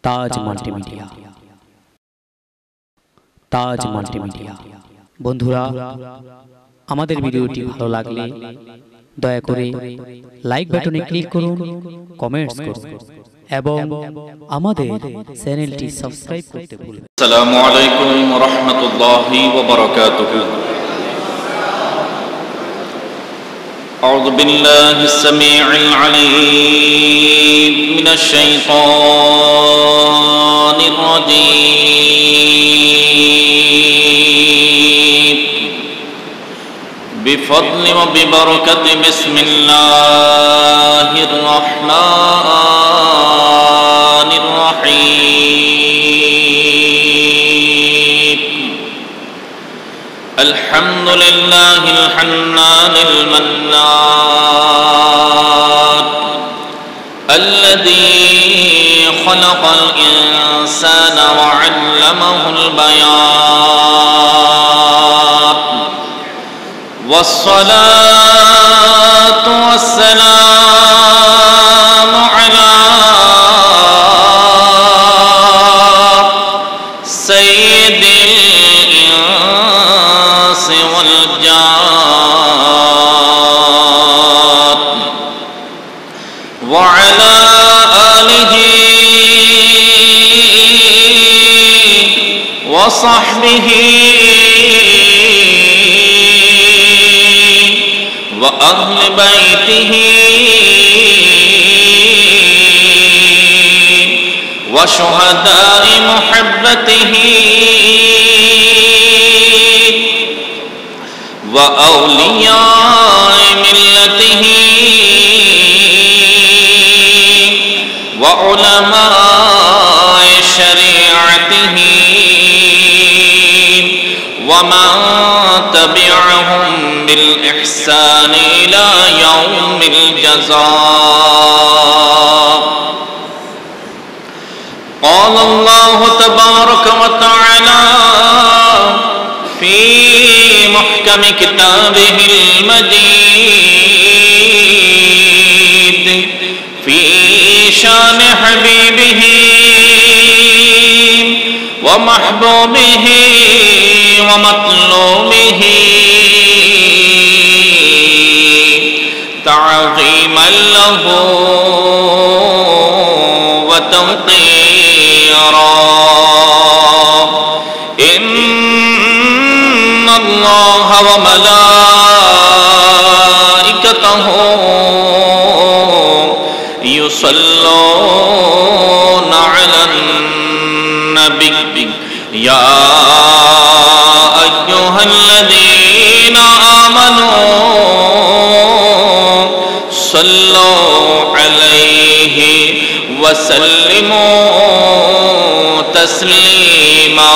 তাজ multimedia. তাজ multimedia. বন্ধুরা, আমাদের ভিডিওটি ভালো লাগলে দয়া করে লাইক বাটনে ক্লিক করুন, কমেন্টস করুন এবং আমাদের চ্যানেলটি সাবস্ক্রাইব করতে ভুলবেন না। আসসালামু আলাইকুম ওয়া রাহমাতুল্লাহি ওয়া বারাকাতুহু। أعوذ بالله السميع العليم من الشيطان الرجيم بفضل وببركة بسم الله الرحمن الرحيم الحمد لله الحنان المنان الذي خلق الإنسان وعلمه البيان والصلاة والسلام على سيد الإنس والجان وعلى آله وصحبه وأهل بيته وشهداء محبته وأولياء ملته وعلماء شريعته ومن تبعهم بالإحسان إلى يوم الجزاء. قال الله تبارك وتعالى في محكم كتابه المجيد في شان حبيبه ومحبوبه ومطلوبه تعظيما له وتوقيرا. إن الله وملائكته يصلون على النبي يا أيها الذين آمنوا صلوا عليه وسلموا تسليما.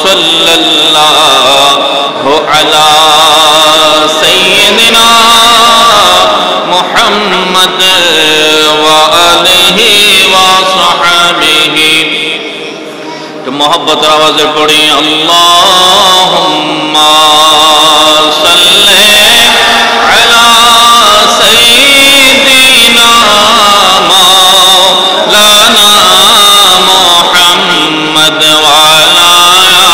صلى الله على سيدنا محمد وآله وصحبه. تو محبت آواز پڑھی اللہم صلی علی سیدنا مولانا محمد وعلی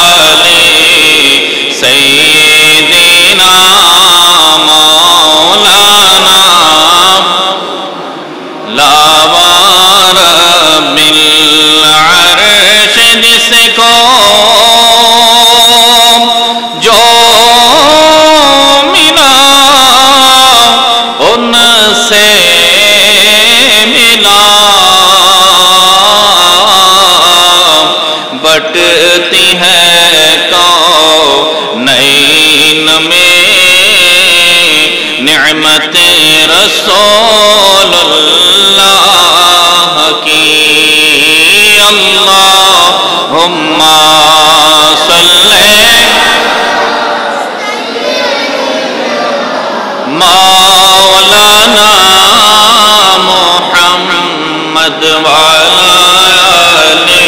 آل سیدنا مولانا لاوار بالعرش جس کو جو ملا ان سے ملا بٹتی ہے کونین میں نعمت رسول اللہ کی. اللہم صلی مولانا محمد وعلی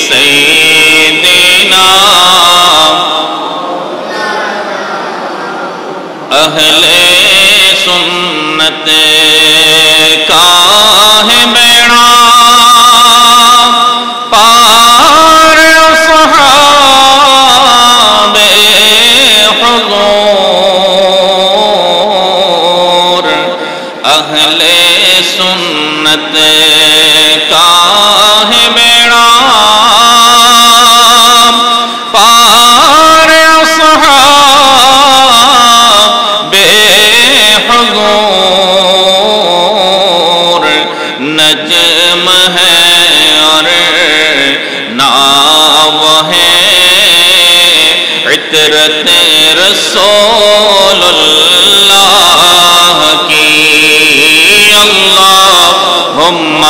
سیدنا اہل سنت کا ہے بیڑا جنت کا ہے بیڑا پار اصحاب حضور نجم ہے اور ناو ہے عطرت رسول اللہ کی اللہم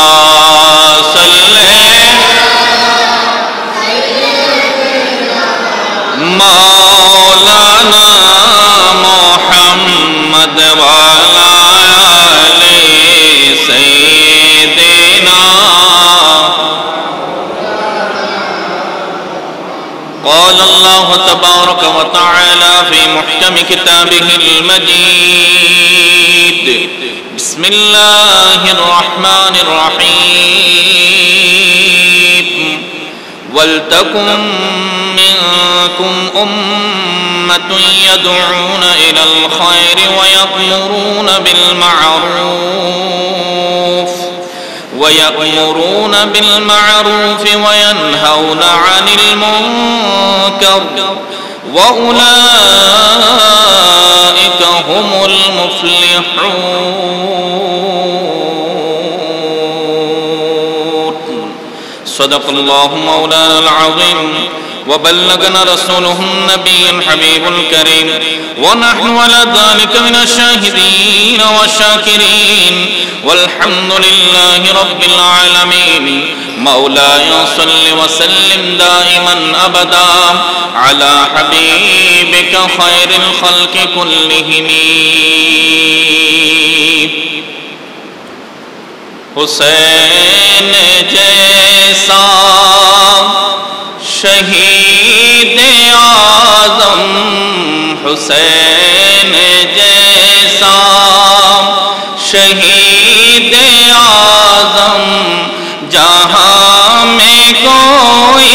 صلی مولانا محمد وعلی آل سیدنا قال اللہ تبارک وتعالی فی محکم کتابہ المجید بسم اللہ الرحمن الرحیم وَلْتَكُن مِّنكُمْ أُمَّةٌ يَدْعُونَ إِلَى الْخَيْرِ وَيَأْمُرُونَ بِالْمَعْرُوفِ وَيَنْهَوْنَ عَنِ الْمُنكَرِ وَأُولَئِكَ هُمُ الْمُفْلِحُونَ صدق الله مولانا العظيم وبلغنا رسوله النبي الحبيب الكريم ونحن على ذلك من الشاهدين والشاكرين والحمد لله رب العالمين مولاي صل وسلم دائما أبدا على حبيبك خير الخلق كلهم حسین جیسا شہید اعظم حسین جیسا شہید اعظم جہاں میں کوئی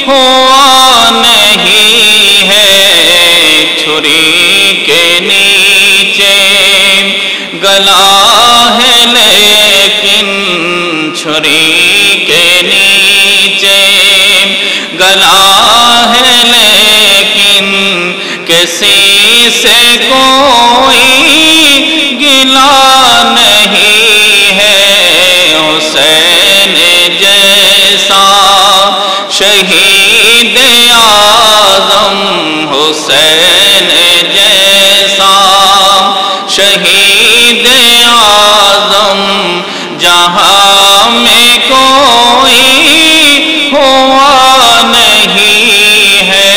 ہوا نہیں ہے چھری کے نیچے گلا ہے لیکن چھری کے نیچے گلا ہے لیکن کسی سے کوئی گلا نہیں ہے حسین جیسا شہید اعظم حسین جیسا شہید اعظم جہاں میں کوئی ہوا نہیں ہے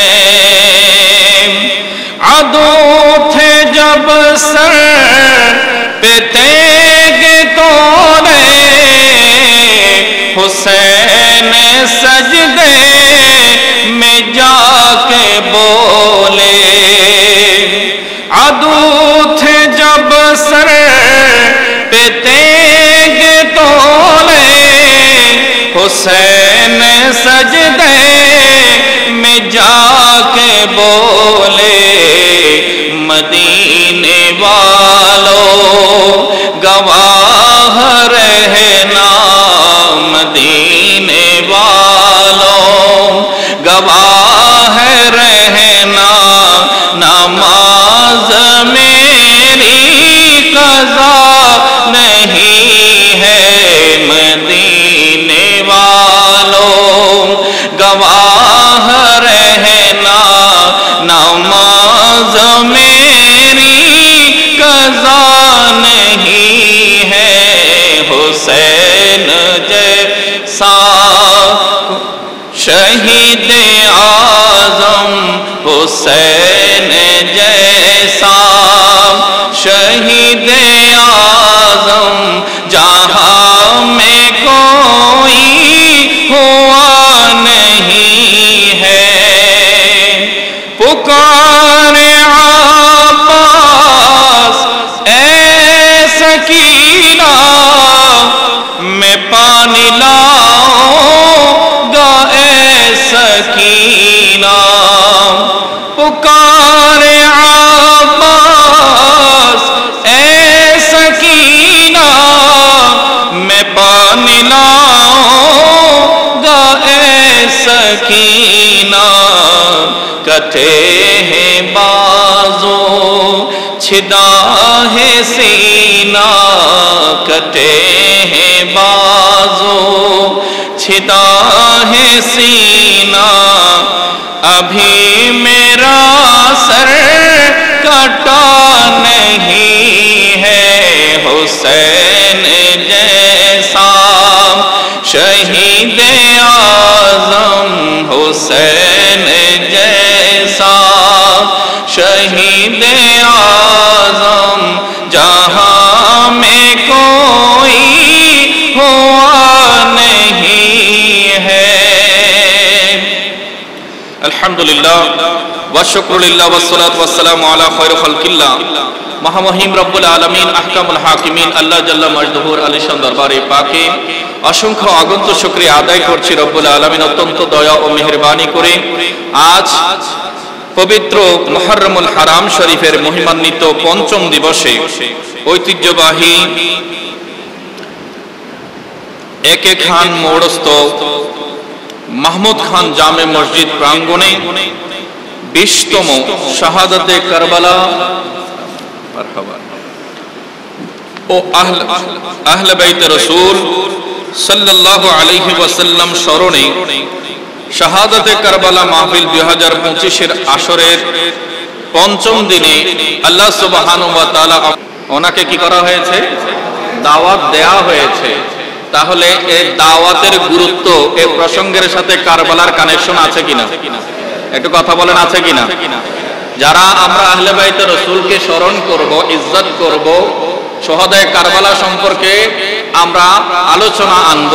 عدو تھے جب سر پہ تیگ توڑے حسین سجدے میں جا کے بولے عدو تھے جب سر پہ تیگ تولے حسین سجدے میں جا کے بولے مدینے والوں گواہ رہنا مدینے والوں گواہ رہنا نماز میری قضا نہیں ہے مدینے والوں گواہ رہنا نماز میری قضا نہیں ہے حسین جیسا شہید اعظم حسین جیسا شہید اعظم جہاں میں کوئی ہوا نہیں ہے پکارے عباس اے سکینہ میں پانی لاؤں گا اے سکینہ پکارے عباس اے سکینہ छिदा है सीना, कटे हैं बाजू, छिदा है सीना, अभी मेरा सर कटा नहीं है। हुसैन जैसा शहीद आज़म, हुसैन जैसा शहीद आज़म जहां में कोई हुआ नहीं है। अल्हम्दुलिल्लाह व शुक्रुलिल्लाह वस्सलातु वस्सलामु अला खैर खल्किल्लाह। महामहिम रब्बुल आलमीन अहकामुल हाकिमीन আল্লাহ জাল্লা মজদুহুর আলিশান দরবারে পাকে অসংখ্য অগণিত শুকরিয়া আদায় করছি রব্বুল আলামিন অত্যন্ত দয়া ও মেহেরবানি করে আজ পবিত্র মুহররমুল হারাম শরীফের মহিমান্বিত পঞ্চম দিবসে ঐতিহ্যবাহী একে খান মোড়স্থ মাহমুদ খান জামে মসজিদ প্রাঙ্গণে 20তম শাহাদাতে কারবালা ও আহলে বাইতে রাসূল সাল্লাল্লাহু আলাইহি ওয়াসাল্লাম স্মরণে শাহাদাতে কারবালা মাহফিল 2025 এর আসরের পঞ্চম দিনে আল্লাহ সুবহানাহু ওয়া তাআলা ওনাকে কি করা হয়েছে? দাওয়াত দেয়া হয়েছে। তাহলে এই দাওয়াতের গুরুত্ব এই প্রসঙ্গের সাথে কারবালার কানেকশন আছে কিনা? একটু কথা বলেন, আছে কিনা? যারা আমরা আহলে বাইতে রাসূলকে স্মরণ করব, ইজ্জত করব, শহাদায়ে কারবালা সম্পর্কে আমরা আলোচনা আনব,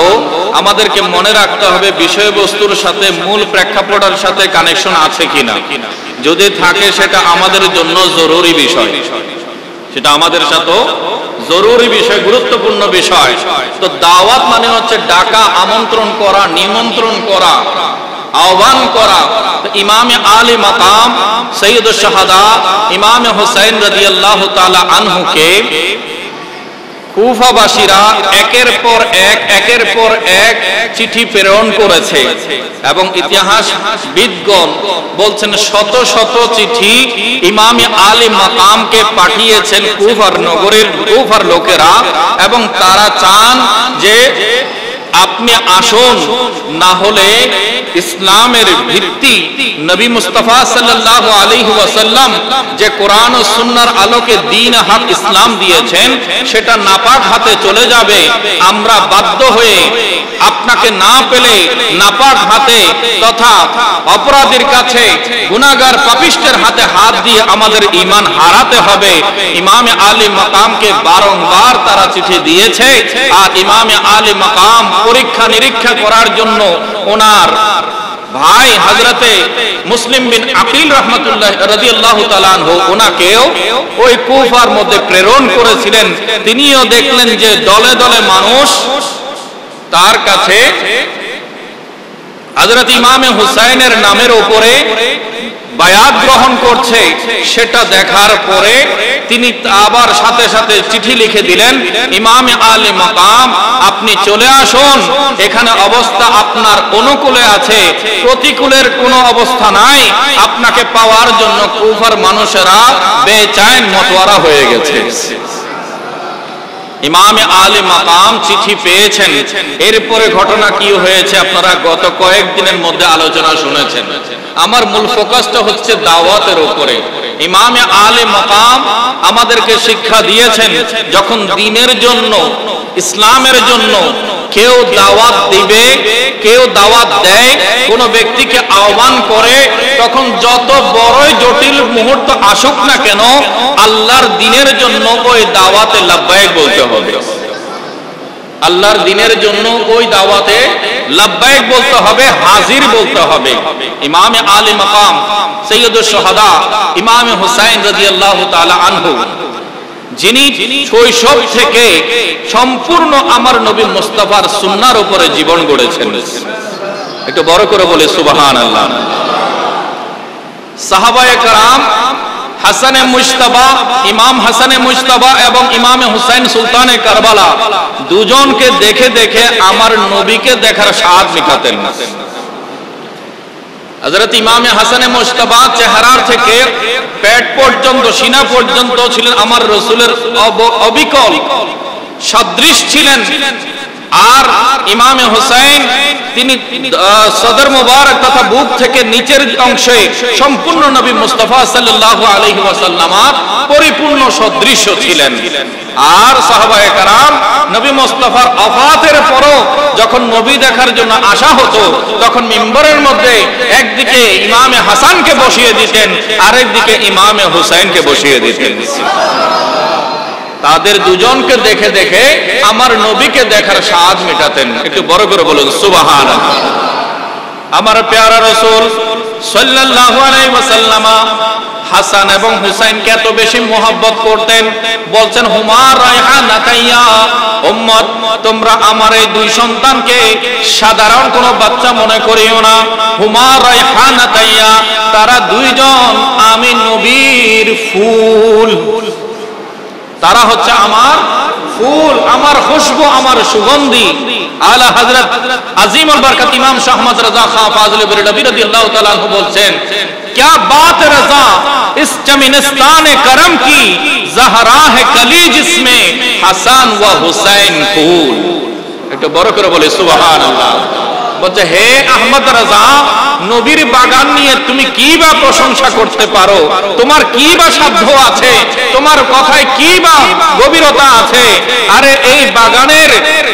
আমাদেরকে মনে রাখতে হবে বিষয়বস্তুর সাথে মূল প্রেক্ষাপটের সাথে কানেকশন আছে কিনা। যদি থাকে সেটা আমাদের জন্য জরুরি বিষয়, সেটা আমাদের সাথে জরুরি বিষয়, গুরুত্বপূর্ণ বিষয়। তো দাওয়াত মানে হচ্ছে ডাকা, আমন্ত্রণ করা, নিমন্ত্রণ করা, আহ্বান করা। ইমামে আলী মাকাম সৈয়দুশ শাহাদা ইমামে হুসাইন রাদিয়াল্লাহু তাআলা আনহুকে কুফাবাসীরা একের পর এক চিঠি প্রেরণ করেছে এবং ইতিহাসবিদগণ বলছেন শত শত চিঠি ইমামে আলী মাকামকে পাঠিয়েছেন কুফার লোকেরা, এবং তারা চান যে আপনি আসুন, না হলে ইসলামের ভিত্তি নবী মুস্তাফা সাল্লাল্লাহু আলাইহি ওয়াসাল্লাম যে কোরআন ও সুন্নাহর আলোকে দ্বীন হক ইসলাম দিয়েছেন সেটা নাপাক হাতে চলে যাবে। আমরা বাধ্য হয়ে আপনাকে না পেলে নাপাক হাতে তথা অপরাধীর কাছে, গুনাহগার পাপিষ্টের হাতে হাত দিয়ে আমাদের ঈমান হারাতে হবে। ইমামে আলী মাকামকে বারংবার তারা চিঠি দিয়েছে, আর ইমামে আলী মাকাম পরীক্ষা নিরীক্ষা করার জন্য ওনার ভাই হযরতে মুসলিম বিন আকিল রাহমাতুল্লাহ রাদিয়াল্লাহু তাআলা আনহু ওনাকেও ওই কুফার মধ্যে প্রেরণ করেছিলেন। তিনিও দেখলেন যে দলে দলে মানুষ তার কাছে হযরত ইমামে হুসাইনের নামের উপরে বায়াত গ্রহণ করছে। সেটা দেখার পরে তিনি আবার সাথে সাথে চিঠি লিখে দিলেন, ইমামে আলী মাকাম আপনি চলে আসুন, এখানে অবস্থা আপনার অনুকূলে আছে, প্রতিকূলের কোনো অবস্থা নাই। আপনাকে পাওয়ার জন্য কুফার মানুষেরা বেচাইন মতওয়ারা হয়ে গেছে। ইমামে আলী মাকাম চিঠি পেয়েছেন। এরপরে ঘটনা কি হয়েছে আপনারা গত কয়েকদিনের মধ্যে আলোচনা শুনেছেন। আমার মূল ফোকাসটা হচ্ছে দাওয়াতের উপরে। ইমামে আলী মাকাম আমাদেরকে শিক্ষা দিয়েছেন, যখন দ্বীনের জন্য, ইসলামের জন্য কেউ দাওয়াত দিবে, কেউ দাওয়াত দেয়, কোন ব্যক্তিকে আহ্বান করে, তখন যত বড়ই জটিল মুহূর্ত আসুক না কেন আল্লাহর দ্বীনের জন্য ওই দাওয়াতে লাব্বাইক বলতে হবে। আল্লাহর দ্বীনের জন্য ওই দাওয়াতে লাব্বাইক বলতে হবে, হাজির বলতে হবে। ইমামে আলী মাকাম সৈয়দুশ শাহাদা ইমামে হুসাইন রাদিয়াল্লাহু তাআলা আনহু, যিনি শৈশব থেকে সম্পূর্ণ আমার নবী মুস্তাফার সুন্নাহর উপরে জীবন গড়েছেন। একটু বড় করে বলে সুবহানাল্লাহ। সাহাবায়ে কেরাম হাসানে মুজতাবা, ইমাম হাসানে মুজতাবা এবং ইমামে হুসাইন সুলতানে কারবালা দুজনকে দেখে দেখে আমার নবীকে দেখার স্বাদ মিটাতেন না। হযরত ইমামে হাসানে মুজতবা চেহারার থেকে পেট পর্যন্ত, সিনা পর্যন্ত ছিলেন আমার রাসূলের অবিকল সদৃশ ছিলেন। আর ইমামে হুসাইন তিনি সদর মোবারক তথা বুক থেকে নিচের অংশে সম্পূর্ণ নবী মুস্তাফা সাল্লাল্লাহু আলাইহি ওয়াসাল্লামের পরিপূর্ণ সদৃশ ছিলেন। আর সাহাবায়ে কেরাম নবী মুস্তাফার ওফাতের পরও যখন নবী দেখার জন্য আসা হতো, তখন মিম্বরের মধ্যে একদিকে ইমামে হাসানকে বসিয়ে দিতেন, আরেকদিকে ইমামে হুসাইনকে বসিয়ে দিতেন। তাদের দুজনকে দেখে দেখে আমার নবীকে দেখার স্বাদ মেটাতেন। একটু বড় করে বলুন সুবহানাল্লাহ। আমার প্যারা রাসূল সাল্লাল্লাহু আলাইহি ওয়াসাল্লাম হাসান এবং হুসাইনকে এত বেশি মোহাব্বত করতেন, বলছেন হুমা রায়হানাতাইয়া, উম্মত তোমরা আমার এই দুই সন্তানকে সাধারণ কোনো বাচ্চা মনে করিও না। হুমা রায়হানাতাইয়া, তারা দুইজন আমি নবীর ফুল, তারা হচ্ছে আমার ফুল, আমার খুশবু, আমার সুগন্ধি। আলা হযরত আজিমুল বরকত ইমাম শাহ আহমদ রাজা খান ফাজিল বেরলভী রাদিয়াল্লাহু তাআলা আনহু বলছেন, क्या बात रज़ा इस चमिनिस्तान करम की, ज़हरा है कली जिसमें हसन व हुसैन फूल। একটু বড় করে বলে সুবহানাল্লাহ। বলছে হে আহমদ রাজা, নবীর বাগান নিয়ে তুমি কি বা প্রশংসা করতে পারো? তোমার কি বা সাধ্য আছে? তোমার কথায় কি বা গভীরতা আছে? আরে এই বাগানের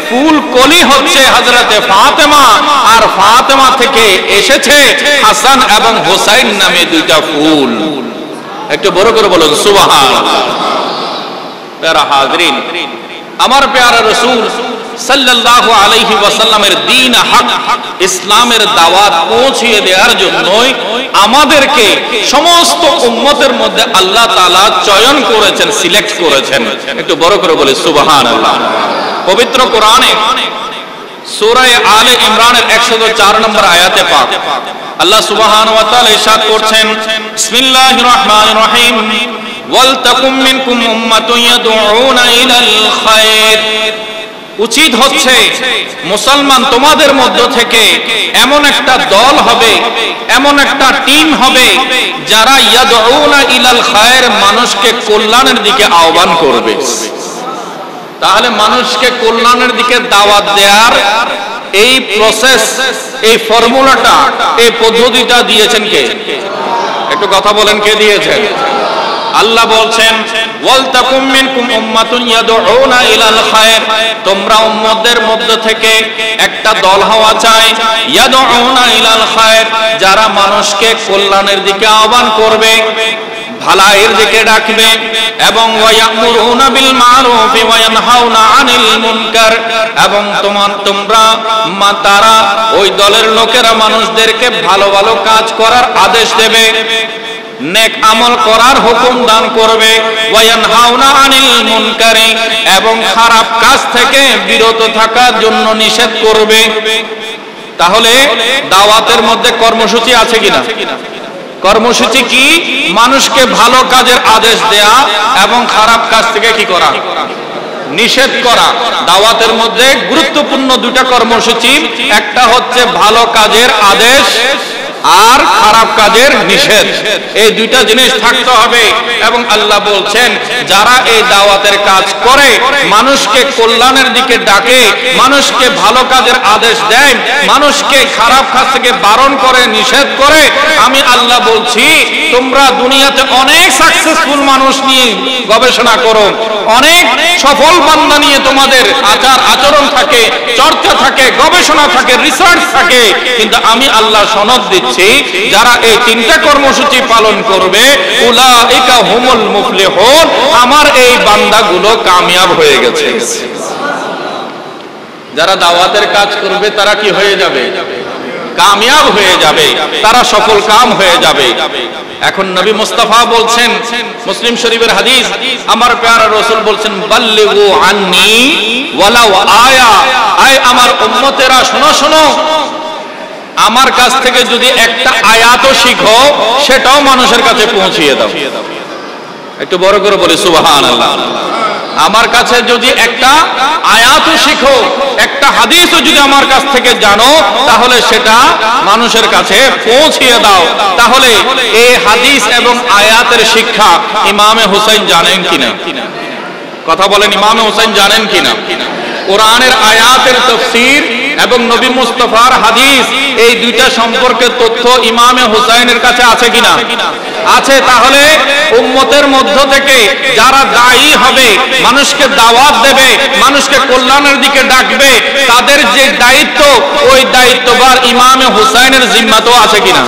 ফুল কলি হচ্ছে হযরতে ফাতেমা, আর ফাতেমা থেকে এসেছে হাসান এবং হুসাইন নামে দুইটা ফুল। একটু বড় করে বলুন সুবহানাল্লাহ। প্যারা হাজরিন, আমার প্যারা রাসূল সাল্লাল্লাহু আলাইহি ওয়াসাল্লামের দ্বীন হক ইসলামের দাওয়াত পৌঁছিয়ে দেওয়ার জন্যই আমাদেরকে সমস্ত উম্মতের মধ্যে আল্লাহ তাআলা চয়ন করেছেন, সিলেক্ট করেছেন। একটু বড় করে বলি সুবহানাল্লাহ। পবিত্র কোরআনে সূরা আলে ইমরানের 104 নম্বর আয়াতে পাক আল্লাহ সুবহানাহু ওয়া তাআলা ইরশাদ করছেন, বিসমিল্লাহির রহমানির রহিম, ওয়ালতাকুম মিনকুম উম্মাতুন ইয়াদউনা ইলাল খায়র। উচিত হচ্ছে মুসলমান তোমাদের মধ্য থেকে এমন একটা দল হবে, এমন একটা টিম হবে যারা ইয়াদউনা ইলাল খায়র, মানুষকে কল্যাণের দিকে আহ্বান করবে। তাহলে মানুষকে কল্যাণের দিকে দাওয়াত দেওয়ার এই প্রসেস, এই ফর্মুলাটা, এই পদ্ধতিটা দিয়েছেন কে? একটু কথা বলেন, কে দিয়েছেন? আল্লাহ বলছেন ওয়ালতাকুম মিনকুম উম্মাতুন ইয়াদউনা ইলাল খায়র, তোমরা উম্মতদের মধ্য থেকে একটা দল হওয়া চাই, ইয়াদউনা ইলাল খায়র, যারা মানুষকে কল্যাণের দিকে আহ্বান করবে, ভালাইয়ের দিকে ডাকবে, এবং ওয়ায়ামুরুনা বিল মারুফ ওয়া ইয়ানহাউনা আনিল মুনকার, এবং তারা ওই দলের লোকেরা মানুষদেরকে ভালো ভালো কাজ করার আদেশ দেবে, নেক আমল করার হুকুম দান করবে, ওয়া ইয়ানহাউনা আনিল মুনকারি, এবং খারাপ কাজ থেকে বিরত থাকার জন্য নিষেধ করবে। তাহলে দাওয়াতের মধ্যে কর্মসূচি আছে কিনা? কর্মসূচি কি? মানুষকে ভালো কাজের আদেশ দেয়া এবং খারাপ কাজ থেকে কি করা? নিষেধ করা। দাওয়াতের মধ্যে গুরুত্বপূর্ণ দুটা কর্মসূচি, একটা হচ্ছে ভালো কাজের আদেশ আর খারাপ কাজের নিষেধ। এই দুইটা জিনিস থাকতে হবে। এবং আল্লাহ বলছেন যারা এই দাওয়াতের কাজ করে, মানুষকে কল্যাণের দিকে ডাকে, মানুষকে ভালো কাজের আদেশ দেয়, মানুষকে খারাপ কাজ থেকে বারণ করে, নিষেধ করে, আমি আল্লাহ বলছি তোমরা দুনিয়াতে অনেক সাকসেসফুল মানুষ নিয়ে গবেষণা করো, অনেক সফল বান্দা নিয়ে তোমাদের আচার আচরণ থাকে, চর্চা থাকে, গবেষণা থাকে, রিসার্চ থাকে, কিন্তু আমি আল্লাহ সনদ দিচ্ছি যারা এই তিনটা কর্মসূচি পালন করবে, উলাইকা হুমুল মুফলিহুন, আমার এই বান্দাগুলো কামিয়াব হয়ে গেছে। যারা দাওয়াতের কাজ করবে তারা কি হয়ে যাবে? কামিয়াব হয়ে যাবে, তারা সফল কাম হয়ে যাবে। এখন নবী মুস্তাফা বলছেন, মুসলিম শরীফের হাদিস, আমার প্যারা রাসূল বলছেন বাল্লিগু আন্নি ওয়ালাউ আয়া, আয় আমার উম্মতেরা শোনো শোনো, আমার কাছ থেকে যদি একটা আয়াতও শিখো সেটাও মানুষের কাছে পৌঁছিয়ে দাও। একটু বড় করে বলি সুবহানাল্লাহ। আমার কাছে যদি একটা আয়াতও শিখো, একটা হাদিসও যদি আমার কাছ থেকে জানো, তাহলে সেটা মানুষের কাছে পৌঁছিয়ে দাও। তাহলে এই হাদিস এবং আয়াতের শিক্ষা ইমামে হুসাইন জানেন কিনা? কথা বলেন, ইমামে হুসাইন জানেন কিনা? কোরআনের আয়াতের তাফসীর এবং নবী মুস্তাফার হাদিস, এই দুইটা সম্পর্কে তথ্য ইমামে হুসাইনের কাছে আছে কিনা? আছে। তাহলে উম্মতের মধ্য থেকে যারা দায়ী হবে, মানুষকে দাওয়াত দেবে, মানুষকে কল্যাণের দিকে ডাকবে, তাদের যে দায়িত্ব, ওই দায়িত্বভার ইমামে হুসাইনের জিম্মাতেও আছে কিনা?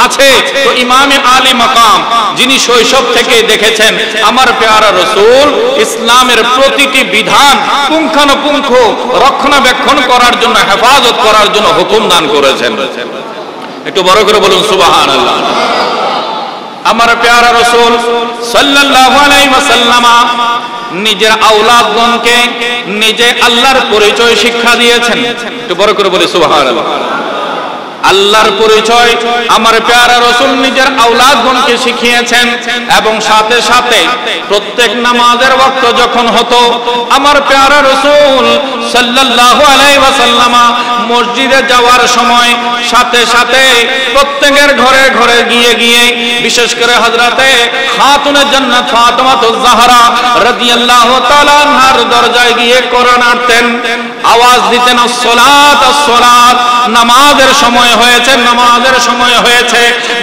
আছে। তো ইমামে আলী মাকাম, যিনি শৈশব থেকে দেখেছেন আমার প্যারা রাসূল ইসলামের প্রতিটি বিধান পুঙ্খানুপুঙ্খ রক্ষণাবেক্ষণ করার জন্য, হেফাজত করার জন্য হুকুম দান করেছেন। একটু বড় করে বলুন সুবহানাল্লাহ। আমার প্যারা রাসূল সাল্লাল্লাহু আলাইহি ওয়াসাল্লাম নিজের আওলাদগণকে নিজে আল্লাহর পরিচয় শিক্ষা দিয়েছেন। একটু বড় করে বলি সুবহানাল্লাহ। আল্লাহর পরিচয় আমার প্যারা রাসূল নিজের আওলাদগণকে শিখিয়েছেন, এবং সাথে সাথে প্রত্যেক নামাজের ওয়াক্ত যখন হতো, আমার প্যারা রাসূল সাল্লাল্লাহু আলাইহি ওয়াসাল্লাম মসজিদে যাওয়ার সময় সাথে সাথে প্রত্যেকের ঘরে ঘরে গিয়ে গিয়ে, বিশেষ করে হযরতে খাতুনে জান্নাত ফাতেমাতুজ জাহরা রাদিয়াল্লাহু তাআলা আনহার দরজায় গিয়ে কোরআন পড়তেন, আওয়াজ দিতেন, আসসালাত আসসালাত, নামাজের সময় হয়েছে, নামাজের সময় হয়েছে,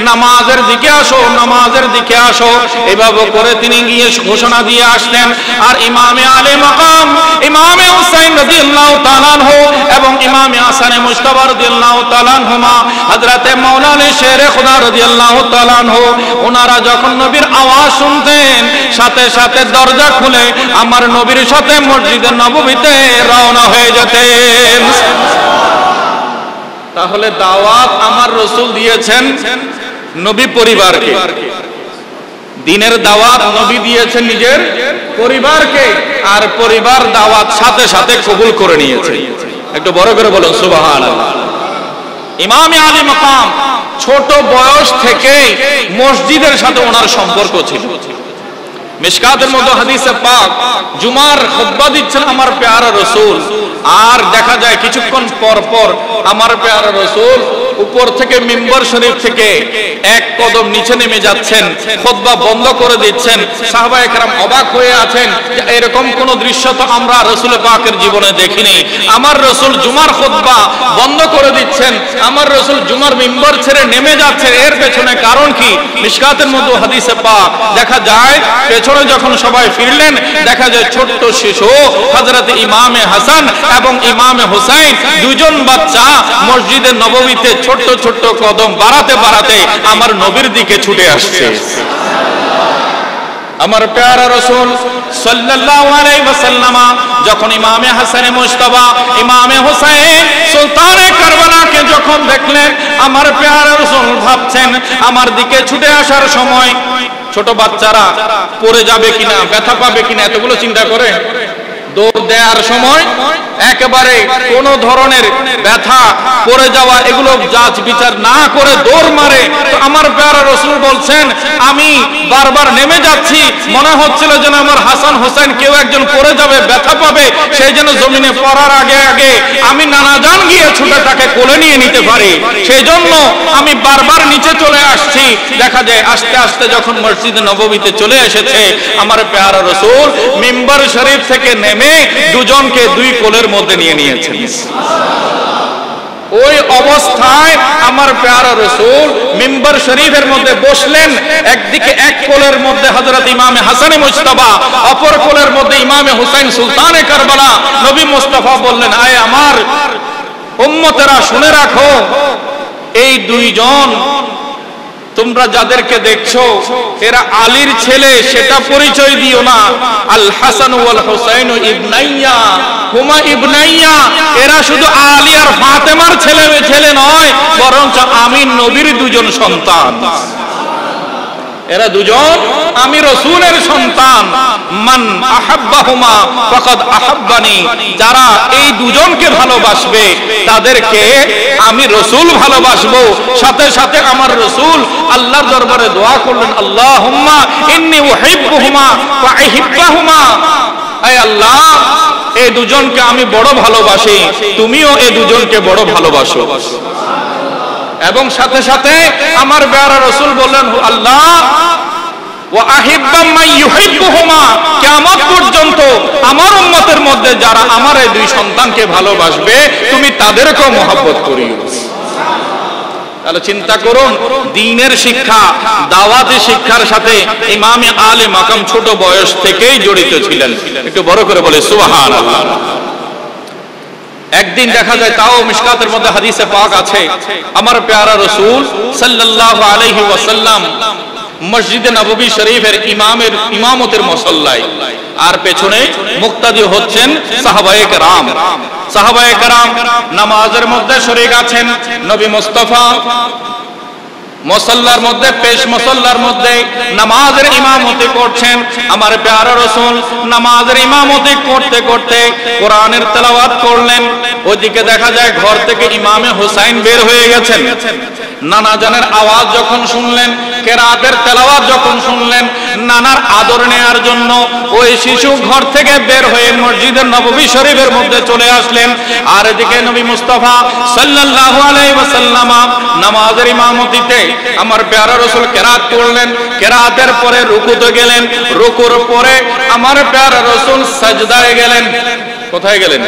নামাজের দিকে আসো, নামাজের দিকে আসো। এভাবে করে তিনি গিয়ে ঘোষণা দিয়ে আসতেন। আর ইমামে আলী মাকাম ইমামে হুসাইন রাদিয়াল্লাহু তাআলা আনহু এবং ইমামে হাসান মুজতাবা রাদিয়াল্লাহু তাআলা আনহুমা, হযরতে মাওলানা শেরে খুদা রাদিয়াল্লাহু তাআলা আনহু, ওনারা যখন নবীর আওয়াজ শুনতেন, সাথে সাথে দরজা খুলে আমার নবীর সাথে মসজিদে নববীতে রওনা হয়ে যেতেন। তাহলে দাওয়াত আমার রাসূল দিয়েছেন নবী পরিবারকে, দ্বীনের দাওয়াত নবী দিয়েছেন নিজের পরিবারকে, আর পরিবার দাওয়াত সাথে সাথে কবুল করে নিয়েছে। একটু বড় করে বলুন সুবহানাল্লাহ। ইমামে আলী মাকাম ছোট বয়স থেকে মসজিদের সাথে ওনার সম্পর্ক ছিল। মিশকাতের মধ্যে হাদিসে পাক, জুমার খুতবা দিচ্ছেন আমার প্যারা রাসূল, আর দেখা যায় কিছুক্ষণ পর পর আমার প্যারা রাসূল উপর থেকে মিম্বর শরীফ থেকে এক কদম নিচে নেমে যাচ্ছেন, খুতবা বন্ধ করে দিচ্ছেন। সাহাবায়ে কেরাম অবাক হয়ে আছেন যে এরকম কোন দৃশ্য তো আমরা রাসূল পাকের জীবনে দেখিনি। আমার রাসূল জুমার খুতবা বন্ধ করে দিচ্ছেন, আমার রাসূল জুমার মিম্বর ছেড়ে নেমে যাচ্ছেন, এর পেছনে কারণ কি? মিশকাতের মধ্যে হাদিসে পাক দেখা যায়, পেছনে যখন সবাই ফিরলেন, দেখা যায় ছোট্ট শিশু হযরত ইমামে হাসান এবং ইমামে হুসাইন, দুজন বাচ্চা মসজিদে নববীতে ছোট্ট ছোট্ট কদম বাড়াতে বাড়াতে আমার নবীর দিকে ছুটে আসছে। আমার প্যারা রাসূল সাল্লাল্লাহু আলাইহি ওয়াসাল্লাম যখন ইমামে হাসান মুজতাবা, ইমামে হুসাইন সুলতানে কারবালাকে যখন দেখলেন, আমার প্যারা রাসূল ভাবছেন আমার দিকে ছুটে আসার সময় ছোট বাচ্চারা পড়ে যাবে কিনা, ব্যথা পাবে কিনা, এতগুলো চিন্তা করে দৌড় দেওয়ার সময় একেবারে কোন ধরনের ব্যথা, পড়ে যাওয়া, এগুলো যাচ বিচার না করে দৌড় মারে। তো আমার প্যারা রাসূল বলছেন আমি বারবার নেমে যাচ্ছি, মনে হচ্ছিল যেন আমার হাসান হোসেন কেউ একজন পড়ে যাবে, ব্যথা পাবে, সেই জন্য জমিনে পড়ার আগে আগে আমি নানাজান গিয়ে ছুটে তাকে কোলে নিয়ে নিতে পারি, সেই জন্য আমি বারবার নিচে চলে আসছি। দেখা যায় আস্তে আস্তে যখন মসজিদে নববীতে চলে এসেছে, আমার প্যারা রাসূল মিম্বর শরীফ থেকে নেমে দুজনকে দুই কোলের মধ্যে নিয়ে নিয়েছেন। ওই অবস্থায় আমার প্যারা রাসূল মিম্বর শরীফের মধ্যে বসলেন, একদিকে এক কোলের মধ্যে হযরত ইমামে হাসান মুজতাবা, অপর কোলের মধ্যে ইমামে হুসাইন সুলতানে কারবালা। নবী মুস্তাফা বললেন, আয় আমার উম্মতেরা শুনে রাখো, এই দুইজন তোমরা যাদেরকে দেখছো এরা আলীর ছেলে, সেটা পরিচয় দিও না। আল হাসান ওয়াল হুসাইন ইবনাইয়া হুমা ইবনাইয়া, এরা শুধু আলী আর ফাতেমার ছেলে নয়, বরঞ্চ আমি নবীর দুজন সন্তান, এরা দুজন আমি রাসূলের সন্তান। মান আহাব্বাহুমা ফাকাদ আহাব্বানি, যারা এই দুজনকে ভালোবাসবে তাদেরকে আমি রাসূল ভালোবাসবো। সাথে সাথে আমার রাসূল আল্লাহর দরবারে দোয়া করলেন, আল্লাহুম্মা ইন্নী উহিব্বুহুমা ওয়া উহিব্বাহুমা, আয় আল্লাহ, এই দুজনকে আমি বড় ভালোবাসি, তুমিও এই দুজনকে বড় ভালোবাসো। এবং সাথে সাথে আমার প্যারা রাসূল বললেন, আল্লাহ ওয়া আহিব্বা মান ইউহিব্বুহুমা, কিয়ামত পর্যন্ত আমার উম্মতের মধ্যে যারা আমার এই দুই সন্তানকে ভালোবাসবে তুমি তাদেরকেও মহব্বত করিও। তাহলে চিন্তা করুন, দ্বীনের শিক্ষা, দাওয়াতি শিক্ষার সাথে ইমামে আলে মাকাম ছোট বয়স থেকেই জড়িত ছিলেন। একটু বড় করে বলে সুবহানাল্লাহ। একদিন দেখা যায়, তাও মিশকাতের মধ্যে হাদিসে পাক আছে, আমার প্যারা রাসূল সাল্লাল্লাহু আলাইহি ওয়াসাল্লাম মসজিদে নববী শরীফের ইমামতের মুসল্লায়, আর পেছনে মুক্তাদি হচ্ছেন সাহাবায়ে কেরাম। সাহাবায়ে কেরাম নামাজের মধ্যে শরীক আছেন, নবী মুস্তাফা মুসল্লার মধ্যে, পেশ মুসল্লার মধ্যে নামাজের ইমামতি করছেন। আমার প্যারা রাসূল নামাজের ইমামতি করতে করতে কোরআনের তেলাওয়াত করলেন। ওইদিকে দেখা যায় ঘর থেকে ইমামে হুসাইন বের হয়ে গেছেন। নানা জানের আওয়াজ যখন শুনলেন, কেরাতের তেলাওয়াত যখন শুনলেন, নানার আদর নেয়ার জন্য ওই শিশু ঘর থেকে বের হয়ে মসজিদের নববী শরীফের মধ্যে চলে আসলেন। আর এদিকে নবী মুস্তাফা সাল্লাল্লাহু আলাইহি ওয়াসাল্লাম নামাজের ইমামতিতে আমার প্যারা রাসূল কেরাত করলেন। কেরাতের পরে রুকুতে গেলেন, রুকুর পরে আমার প্যারা রাসূল সাজদায় গেলেন। কোথায় গেলেন?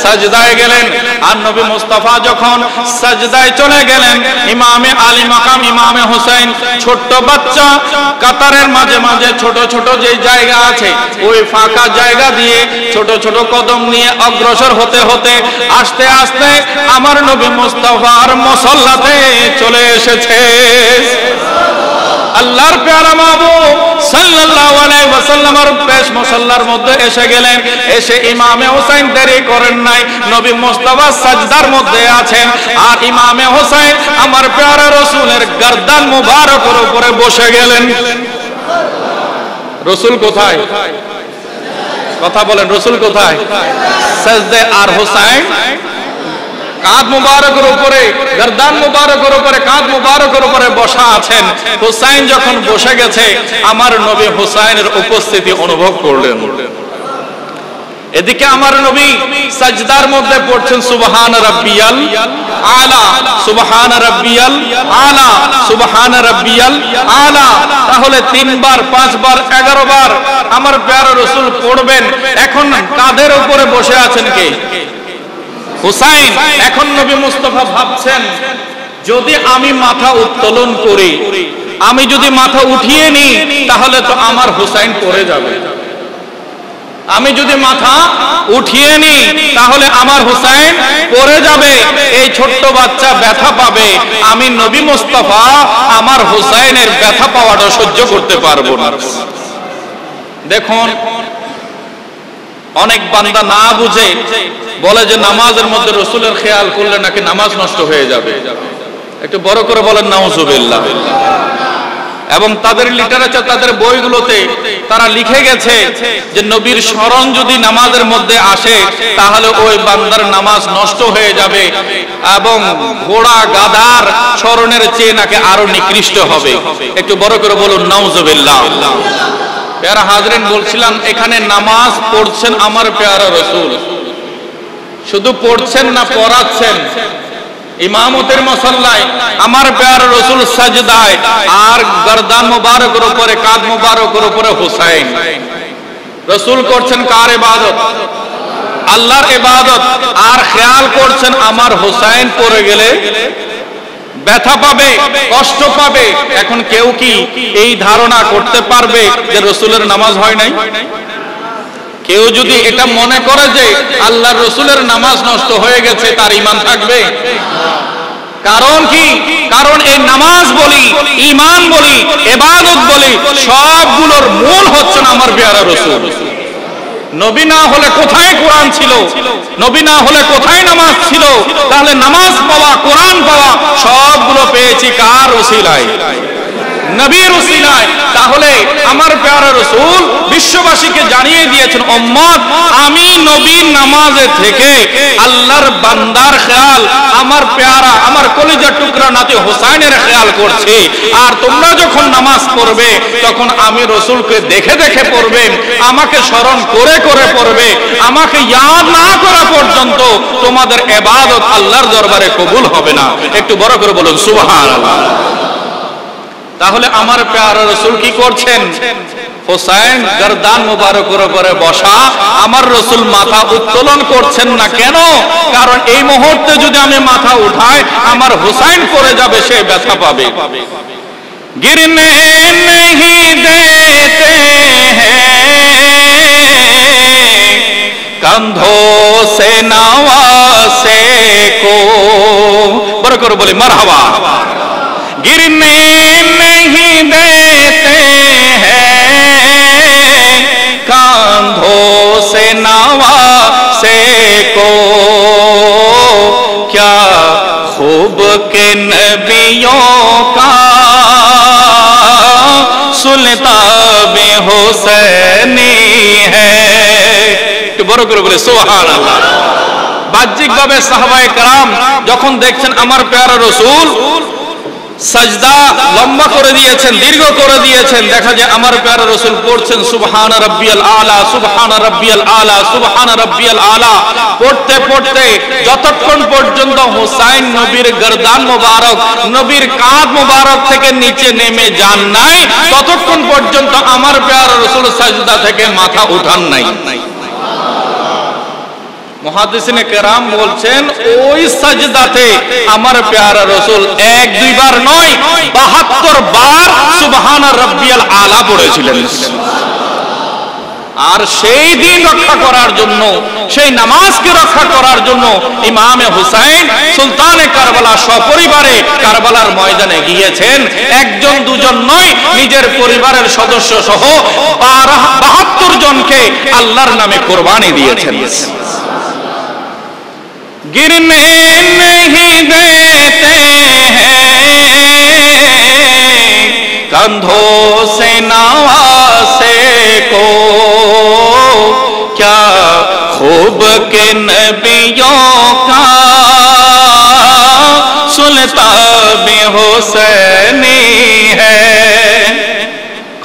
সাজদায় গেলেন। আর নবী মুস্তাফা যখন সাজদায় চলে গেলেন, ইমামে আলী মাকাম ইমামে হুসাইন ছোট্ট বাচ্চা, কাতারের মাঝে মাঝে ছোট ছোট যে জায়গা আছে ওই ফাঁকা জায়গা দিয়ে ছোট ছোট কদম নিয়ে অগ্রসর হতে হতে আস্তে আস্তে আমার নবী মুস্তাফার মুসল্লাতে চলে এসেছে। আল্লাহর প্যারা মাহবুব সাল্লাল্লাহু আলাইহি ওয়াসাল্লামের পেশ মুসল্লার মধ্যে এসে গেলেন। এসে ইমামে হুসাইন দেরি করেন নাই, নবী মুস্তাফা সাজদার মধ্যে আছেন। আর ইমামে হুসাইন আমার প্যারা রাসূলের গর্দান মুবারকের উপরে বসে গেলেন। রাসূল কোথায়? কথা বলেন, রাসূল কোথায়? সাজদায়। আর হুসাইন কাঁধ মুবারকের উপরে, গর্দান মুবারকের উপরে, কাঁধ মুবারকের উপরে বসা আছেন। হুসাইন যখন বসে গেছে, আমার নবী হুসাইনের উপস্থিতি অনুভব করলেন। এদিকে আমার নবী সাজদার মধ্যে পড়ছেন সুবহান রাব্বিয়াল আলা, সুবহান রাব্বিয়াল আলা, সুবহান রাব্বিয়াল আলা। তাহলে 3 বার, 5 বার, 11 বার আমার প্যারা রাসূল পড়বেন। এখন কাঁধের উপরে বসে আছেন কে? হুসাইন। এখন নবী মুস্তাফা ভাবছেন, যদি আমি মাথা উত্তোলন করি, আমি যদি মাথা উঠিয়ে নিই, তাহলে তো আমার হুসাইন পড়ে যাবে। আমি যদি মাথা উঠিয়ে নিই, তাহলে আমার হুসাইন পড়ে যাবে। এই ছোট্ট বাচ্চা ব্যথা পাবে। আমি নবী মুস্তাফা আমার হুসাইনের ব্যথা পাওয়াটা সহ্য করতে পারবো না। দেখুন, অনেক বান্দা না বুঝে বলে যে নামাজের মধ্যে রাসূলের খেয়াল করলে নাকি নামাজ নষ্ট হয়ে যাবে। একটু বড় করে বলেন নাউজুবিল্লাহ। এবং তাদের লিটারেচার, তাদের বইগুলোতে তারা লিখে গেছে যে নবীর স্মরণ যদি নামাজের মধ্যে আসে, তাহলে ওই বান্দার নামাজ নষ্ট হয়ে যাবে এবং ঘোড়া গাধার স্মরণের চেয়ে নাকি আরো নিকৃষ্ট হবে। একটু বড় করে বলুন নাউজুবিল্লাহ। প্যারা হাজরিন, বলছিলাম এখানে নামাজ পড়ছেন আমার প্যারা রাসূল, শুধু পড়ছেন না, পড়াচ্ছেন। ইমামতের মুসল্লায় আমার প্যারা রাসূল সাজদায়, আর গর্দান মুবারকের উপরে, কাঁধ মুবারকের উপরে হুসাইন। রাসূল করছেন কার ইবাদত? আল্লাহর ইবাদত। আর খেয়াল করছেন আমার হুসাইন পড়ে গেলে ব্যথা পাবে, কষ্ট পাবে। এখন কেউ কি এই ধারণা করতে পারবে যে রাসূলের নামাজ হয় নাই? কেউ যদি এটা মনে করে যে আল্লাহর রাসূলের নামাজ নষ্ট হয়ে গেছে, তার ঈমান থাকবে? কারণ কি? কারণ এই নামাজ বলি, ঈমান বলি, ইবাদত বলি, সবগুলোর মূল হচ্ছেন আমার প্যারা রাসূল। নবী না হলে কোথায় কোরআন ছিল? নবী না হলে কোথায় নামাজ ছিল? তাহলে নামাজ পাওয়া, কোরআন পাওয়া সবগুলো পেয়েছি কার ওসিলায়? নবীর ওসিলায়। তাহলে আমার প্যারা রাসূল বিশ্ববাসীকে জানিয়ে দিয়েছেন, উম্মত, আমি নবীর নামাজে থেকে আল্লাহর বান্দার খেয়াল আমার পেয়ারা আমার কলিজার টুকরা নাতি হুসাইনের খেয়াল করছি। আর তোমরা যখন নামাজ পড়বে তখন আমি রাসূলকে দেখে দেখে পড়বে, আমাকে স্মরণ করে করে পড়বে, আমাকে ইয়াদ না করা পর্যন্ত তোমাদের ইবাদত আল্লাহর দরবারে কবুল হবে না। একটু বড় করে বলুন সুবহানাল্লাহ। তাহলে আমার প্যারা রাসূল কি করছেন? হুসাইন গর্দান মুবারকের উপরে বসা, আমার রাসূল মাথা উত্তোলন করছেন না। কেন? কারণ এই মুহূর্তে যদি আমি মাথা উঠাই আমার হুসাইন পড়ে যাবে, সে ব্যথা পাবে। गिरने नहीं देते हैं कंधों से नवासे को, बरकर बोले मरहबा। गिरने नहीं देते हैं कंधों से नवासे को, क्या खूब के नबियों का सुल्तान हुसैनी है। একটু বড় করে বলে সুবহানাল্লাহ। বাহ্যিক ভাবে সাহাবায়ে কেরাম যখন দেখছেন আমার প্যারা রাসূল সাজদা লম্বা করে দিয়েছেন, দীর্ঘ করে দিয়েছেন, দেখা যায় আমার প্যারা রাসূল পড়ছেন সুবহান রাব্বিয়াল আলা, সুবহান রাব্বিয়াল আলা, সুবহান রাব্বিয়াল আলা। পড়তে পড়তে যতক্ষণ পর্যন্ত হুসাইন নবীর গর্দান মোবারক, নবীর কাঁধ মোবারক থেকে নিচে নেমে যান নাই, ততক্ষণ পর্যন্ত আমার প্যারা রাসূল সাজদা থেকে মাথা উঠান নাই। মুহাদ্দিসিনে কেরাম বলছেন ওই সাজদাতে আমার প্যারা রাসূল এক দুইবার নয় 72 বার সুবহান রাব্বিয়াল আলা পড়েছিলেন। আর সেই দিন রক্ষা করার জন্য, সেই নামাজকে রক্ষা করার জন্য ইমামে হুসাইন সুলতানে কারবালা সপরিবারে কারবালার ময়দানে গিয়েছেন। একজন দুজন নয়, নিজের পরিবারের সদস্য সহ 72 জনকে আল্লাহর নামে কুরবানি দিয়েছেন। गिरने नहीं देते हैं कंधों से नवासे को, क्या खूब के नबियों का सुल्तान हुसैनी है।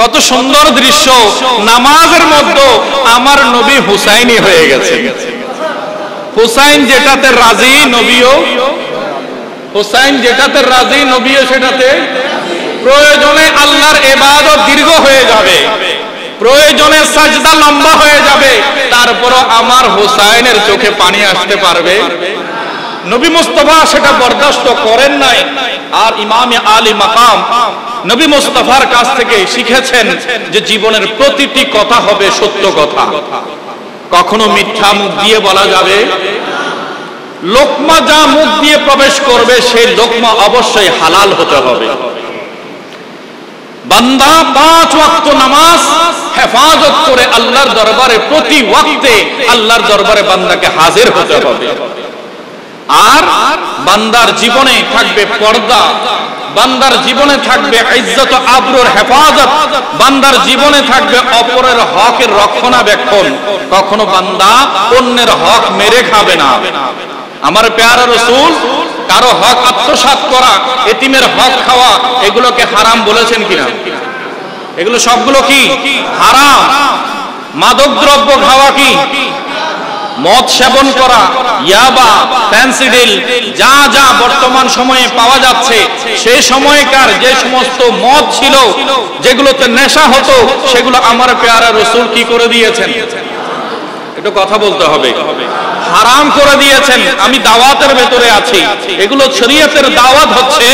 কত সুন্দর দৃশ্য! নামাজের মধ্যে আমার নবী হুসাইনি হয়ে গেছে। হুসাইন যেটাতে রাজি নবীও, হুসাইন যেটাতে রাজি নবীও সেটাতে। প্রয়োজনে আল্লাহর ইবাদত দীর্ঘ হয়ে যাবে, প্রয়োজনে সাজদা লম্বা হয়ে যাবে, তারপরও আমার হুসাইনের চোখে পানি আসতে পারবে? নবী মুস্তাফা সেটা বরদাস্ত করেন নাই। আর ইমামে আলী মাকাম নবী মুস্তাফার কাছ থেকে শিখেছেন যে জীবনের প্রতিটি কথা হবে সত্য কথা, কখনো মিথ্যা মুখ দিয়ে বলা যাবে। লোকমা যা মুখ দিয়ে প্রবেশ করবে সেই লোকমা অবশ্যই হালাল হতে হবে। বান্দা 5 ওয়াক্ত নামাজ হেফাজত করে আল্লাহর দরবারে প্রতি ওয়াক্তে আল্লাহর দরবারে বান্দাকে হাজির হতে হবে। আর বান্দার জীবনে থাকবে পর্দা, বান্দার জীবনে থাকবে ইজ্জত আবরুর হেফাজত, বান্দার জীবনে থাকবে অপরের হকের রক্ষণাবেক্ষণ। কখনো বান্দা অন্যের হক মেরে খাবে না। আমার প্যারা রাসূল কারো হক আত্মসাৎ করা, এতিমের হক খাওয়া, এগুলোকে হারাম বলেছেন কিনা? এগুলো সবগুলো কি হারাম। মাদক দ্রব্য খাওয়া কি? মদ সেবন করা, ইয়াবা, ফেন্সিডিল, যা যা বর্তমান সময়ে পাওয়া যাচ্ছে, সেই সময়কার যে সমস্ত মদ ছিল যেগুলোতে নেশা হতো, সেগুলো আমার প্যারা রাসূল কি করে দিয়েছেন? একটু কথা বলতে হবে। হারাম করে দিয়েছেন। আমি দাওয়াতের ভেতরে আছি, এগুলো শরীয়তের দাওয়াত হচ্ছে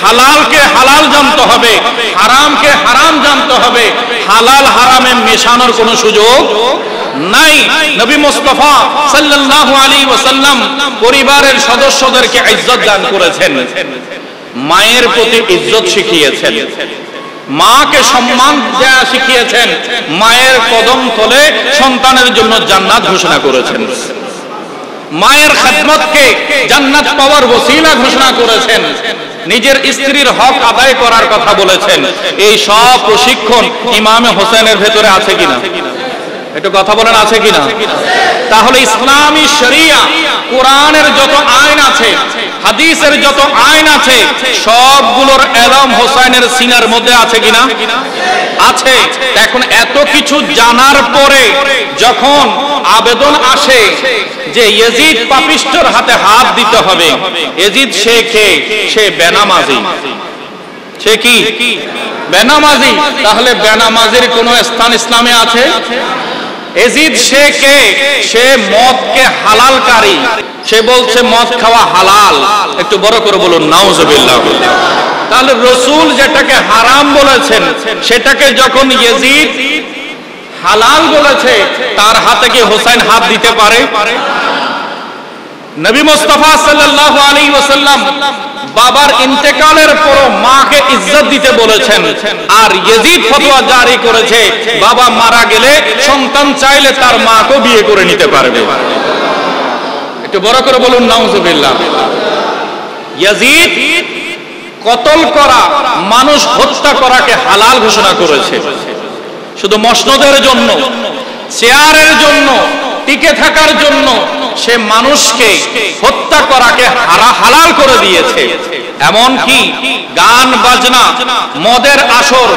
হালালকে হালাল জানতে হবে, হারামকে হারাম জানতে হবে। হালাল হারামে মেশানোর কোনো সুযোগ নাই। নবী মুস্তাফা সাল্লাল্লাহু আলাইহি ওয়াসাল্লাম পরিবারের সদস্যদেরকে ইজ্জত দান করেছেন, মায়ের প্রতি ইজ্জত শিখিয়েছেন, মাকে সম্মান দেয়া শিখিয়েছেন, মায়ের কদম তলে সন্তানের জন্য জান্নাত ঘোষণা করেছেন, মায়ের খেদমতকে জান্নাত পাওয়ার ওসিলা ঘোষণা করেছেন, নিজের স্ত্রীর হক আদায় করার কথা বলেছেন। এই সব প্রশিক্ষণ ইমামে হোসেনের ভেতরে আছে কিনা? একটু কথা বলেন, আছে কিনা? তাহলে ইসলামী শরিয়া, কোরআনের যত আইন আছে হাদিসের যত আইন আছে সবগুলোর ইমাম হোসেনের সিনার মধ্যে আছে কিনা? আছে। এখন এত কিছু জানার পরে যখন আবেদন আসে যে ইয়াজিদ পাপিষ্ঠর হাতে হাত দিতে হবে, ইয়াজিদ সে বেনামাজি, সে কি বেনামাজি, তাহলে বেনামাজির কোন স্থান ইসলামে আছে? ইয়াজিদ সে মদকে হালালকারী, সে বলছে মদ খাওয়া হালাল। একটু বড় করে বলুন নাউজুবিল্লাহ। তাহলে রাসূল যেটাকে হারাম বলেছেন সেটাকে যখন ইয়াজিদ হালাল বলেছে, তার হাতে কি হোসেন হাত দিতে পারে? নবী মুস্তাফা সাল্লাল্লাহু আলাইহি ওয়াসাল্লাম বাবার ইন্তেকালের পর মাকে ইজ্জত দিতে বলেছেন, আর ইয়াজিদ ফতোয়া জারি করেছে বাবা মারা গেলে সন্তান চাইলে তার মাকে বিয়ে করে নিতে পারবে। একটু বড় করে বলুন নাউজুবিল্লাহ। ইয়াজিদ কতল করা, মানুষ হত্যা করাকে হালাল ঘোষণা করেছে। শুধু মসনদের জন্য, চেয়ারের জন্য, টিকে থাকার জন্য সে মানুষকে হত্যা করাকে হালাল করে দিয়েছে। এমনকি গান বাজনা, মদের আসর,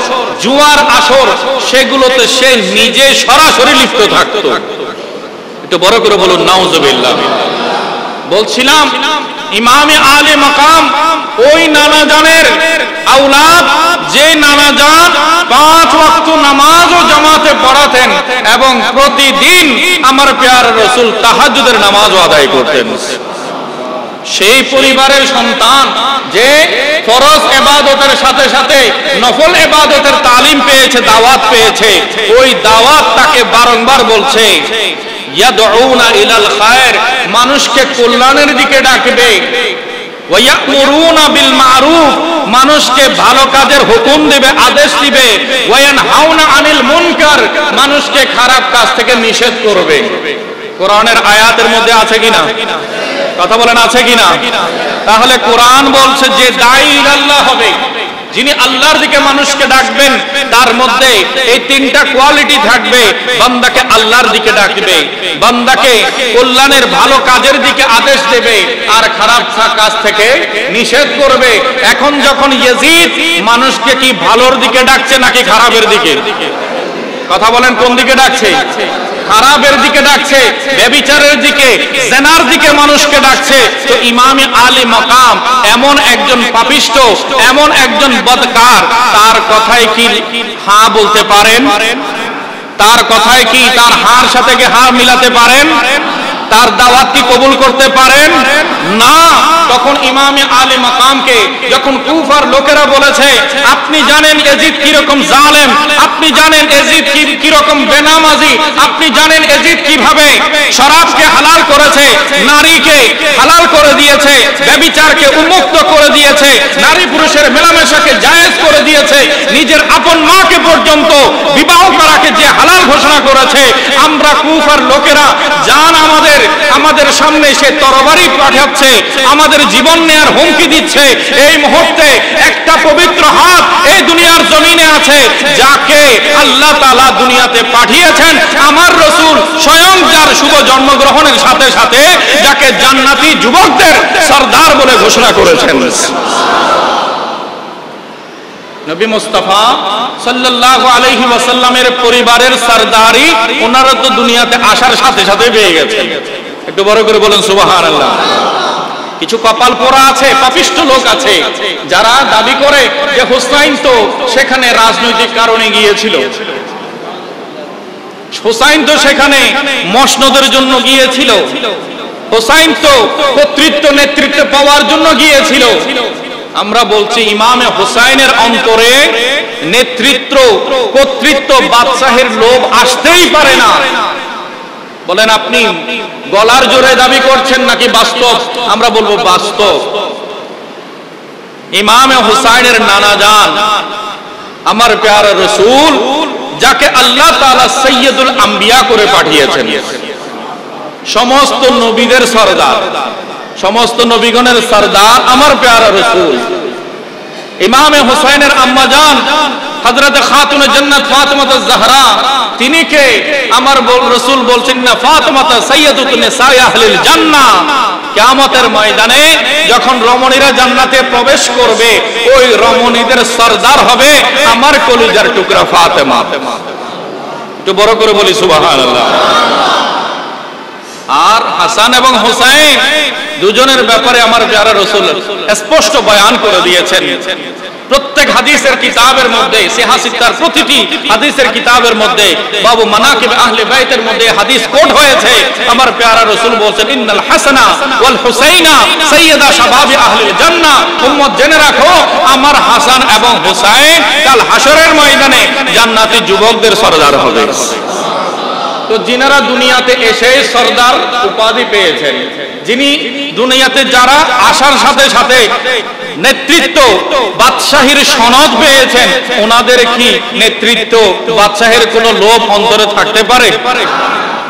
জুয়ার আসর, সেগুলোতে সে নিজে সরাসরি লিপ্ত থাকতো। একটু বড় করে বলুন নাউজুবিল্লাহ। বলছিলাম ইমামে আলে মাকাম ওই নানাজানের আওলাদ, যে নানাজান 5 ওয়াক্ত নামাজও জামাতে পড়াতেন এবং প্রতিদিন আমার প্যার রাসূল তাহাজ্জুদের নামাজও আদায় করতেন। সেই পরিবারের সন্তান যে ফরজ ইবাদতের সাথে সাথে নফল ইবাদতের তালিম পেয়েছে, দাওয়াত পেয়েছে, ওই দাওয়াত তাকে বারংবার বলছে ইয়াদউনা ইলাল খায়র, মানুষকে কল্যাণের দিকে ডাকবে, ওয়া ইয়ামুরুনা বিল মারুফ, মানুষকে ভালো কাজের হুকুম দিবে, আদেশ দিবে, ওয়া ইয়ানহাউনা আনিল মুনকার, মানুষকে খারাপ কাজ থেকে নিষেধ করবে। কোরআনের আয়াতের মধ্যে আছে কিনা? কথা বলেন আছে কিনা? তাহলে কোরআন বলছে যে দাঈ ইলাল্লাহ হবে, যিনি আল্লাহর দিকে মানুষকে ডাকবেন, তার মধ্যে এই 3টা কোয়ালিটি থাকবে। বান্দাকে আল্লাহর দিকে ডাকবে, বান্দাকে কল্যাণের ভালো কাজের দিকে আদেশ দেবে, আর খারাপ কাজ থেকে নিষেধ করবে। এখন যখন ইয়াজিদ মানুষকে কি ভালোর দিকে ডাকছে নাকি খারাপের দিকে? কথা বলেন কোন দিকে ডাকছে? খারাপের দিকে ডাকছে, ব্যভিচারের দিকে, জিনার দিকে মানুষকে ডাকছে। তো ইমামে আলী মাকাম এমন একজন পাপিষ্ঠ, এমন একজন বদকার, তার কথায় কি হ্যাঁ বলতে পারেন? তার কথায় কি, তার হার সাথে কি হার মিলাতে পারেন? তার দাওয়াত কি কবুল করতে পারেন? না। তখন ইমামে আলী মাকামকে যখন কুফার লোকেরা বলেছে আপনি জানেন ইয়াজিদ কিরকম জালেম, আপনি জানেন ইয়াজিদ কিরকম বেনামাজি, আপনি জানেন ইয়াজিদ কিভাবে শরাবকে হালাল করেছে, নারীকে হালাল করে দিয়েছে, ব্যভিচারকে উন্মুক্ত করে দিয়েছে, নারী পুরুষের মেলামেশাকে জায়েজ করে দিয়েছে, নিজের আপন মাকে পর্যন্ত বিবাহ করাকে যে হালাল ঘোষণা করেছে, আমরা কুফার লোকেরা জান আমাদের সামনে সে তরবারি পাঠাচ্ছে, আমাদের জীবন নেয়ার হুমকি দিচ্ছে। এই মুহূর্তে একটা পবিত্র হাত এই দুনিয়ার জমিনে আছে, যাকে আল্লাহ তাআলা দুনিয়াতে পাঠিয়েছেন, আমার রাসূল স্বয়ং, যার শুভ জন্মগ্রহণের সাথে সাথে যাকে জান্নাতি যুবকদের সরদার বলে ঘোষণা করেছেন। নবী মুস্তাফা সাল্লাল্লাহু আলাইহি ওয়াসাল্লামের পরিবারের সরদারি ওনারা তো দুনিয়াতে আসার সাথে সাথে পেয়ে গেছে। একটু বড় করে বলেন সুবহানাল্লাহ। কিছু কপাল পোড়া আছে, পাপিষ্ঠ লোক আছে, যারা দাবি করে যে হুসাইন তো সেখানে রাজনৈতিক কারণে গিয়েছিল, হুসাইন তো সেখানে মসনদের জন্য গিয়েছিল, হুসাইন তো কর্তৃত্ব নেতৃত্ব পাওয়ার জন্য গিয়েছিল। আমরা বলছি ইমামে হুসাইনের অন্তরে নেতৃত্ব, কর্তৃত্ব, বাদশাহের লোভ আসতেই পারে না। বলেন আপনি গলার জোরে দাবি করছেন নাকি বাস্তব? আমরা বলবো বাস্তব। ইমামে হুসাইনের নানা জান আমার প্যারা রাসূল, যাকে আল্লাহ তাআলা সাইয়্যিদুল আম্বিয়া করে পাঠিয়েছেন, সমস্ত নবীদের সরদার, সমস্ত নবীগণের সরদার আমার প্যারা রাসূল, ইমামে হুসাইনের আম্মা জান হযরত খাতুনে জান্নাত ফাতিমা জাহরা তিনি কে? আমার রাসূল বলছেন না, ফাতিমা সাইয়্যিদাতুন নিসাই আহলিল জান্নাহ। কিয়ামতের ময়দানে যখন রমণীরা জান্নাতে প্রবেশ করবে, ওই রমণীদের সরদার হবে আমার কলিজার টুকরা ফাতিমা। একটু বড় করে বলি সুবহানাল্লাহ। আর হাসান এবং হুসাইন দুজনের ব্যাপারে আমার প্যারা রাসূল স্পষ্ট বয়ান করে দিয়েছেন। প্রত্যেক হাদিসের কিতাবের মধ্যে, সিহাহ সিত্তার প্রতিটি হাদিসের কিতাবের মধ্যে, বাবু মানাকিব আহলে বাইতের মধ্যে হাদিস কোট হয়েছে। আমার প্যারা রাসূল বলেন, ইন্নাল হাসানা ওয়াল হুসাইনা সাইয়্যিদা শাবাবি আহলিল জান্নাহ। উম্মত জেনে রাখো, আমার হাসান এবং হুসাইন কাল হাশরের ময়দানে জান্নাতি যুবকদের সরদার হবে। তো যিনারা দুনিয়াতে এসে সরদার উপাধি পেয়েছেন, যিনি দুনিয়াতে যারা আসার সাথে সাথে নেতৃত্ব বাদশাহীর সনদ পেয়েছেন, ওনাদের কি নেতৃত্ব বাদশাহের কোনো লোভ অন্তরে থাকতে পারে?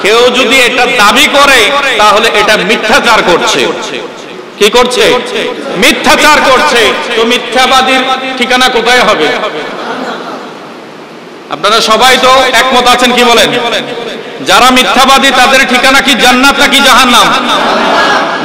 কেউ যদি এটা দাবি করে তাহলে এটা মিথ্যাচার করছে। কি করছে? মিথ্যাচার করছে। তো মিথ্যাবাদীর ঠিকানা কোথায় হবে? আপনারা সবাই তো একমত আছেন, কি বলেন? যারা মিথ্যাবাদী তাদের ঠিকানা কি জান্নাত নাকি জাহান্নাম?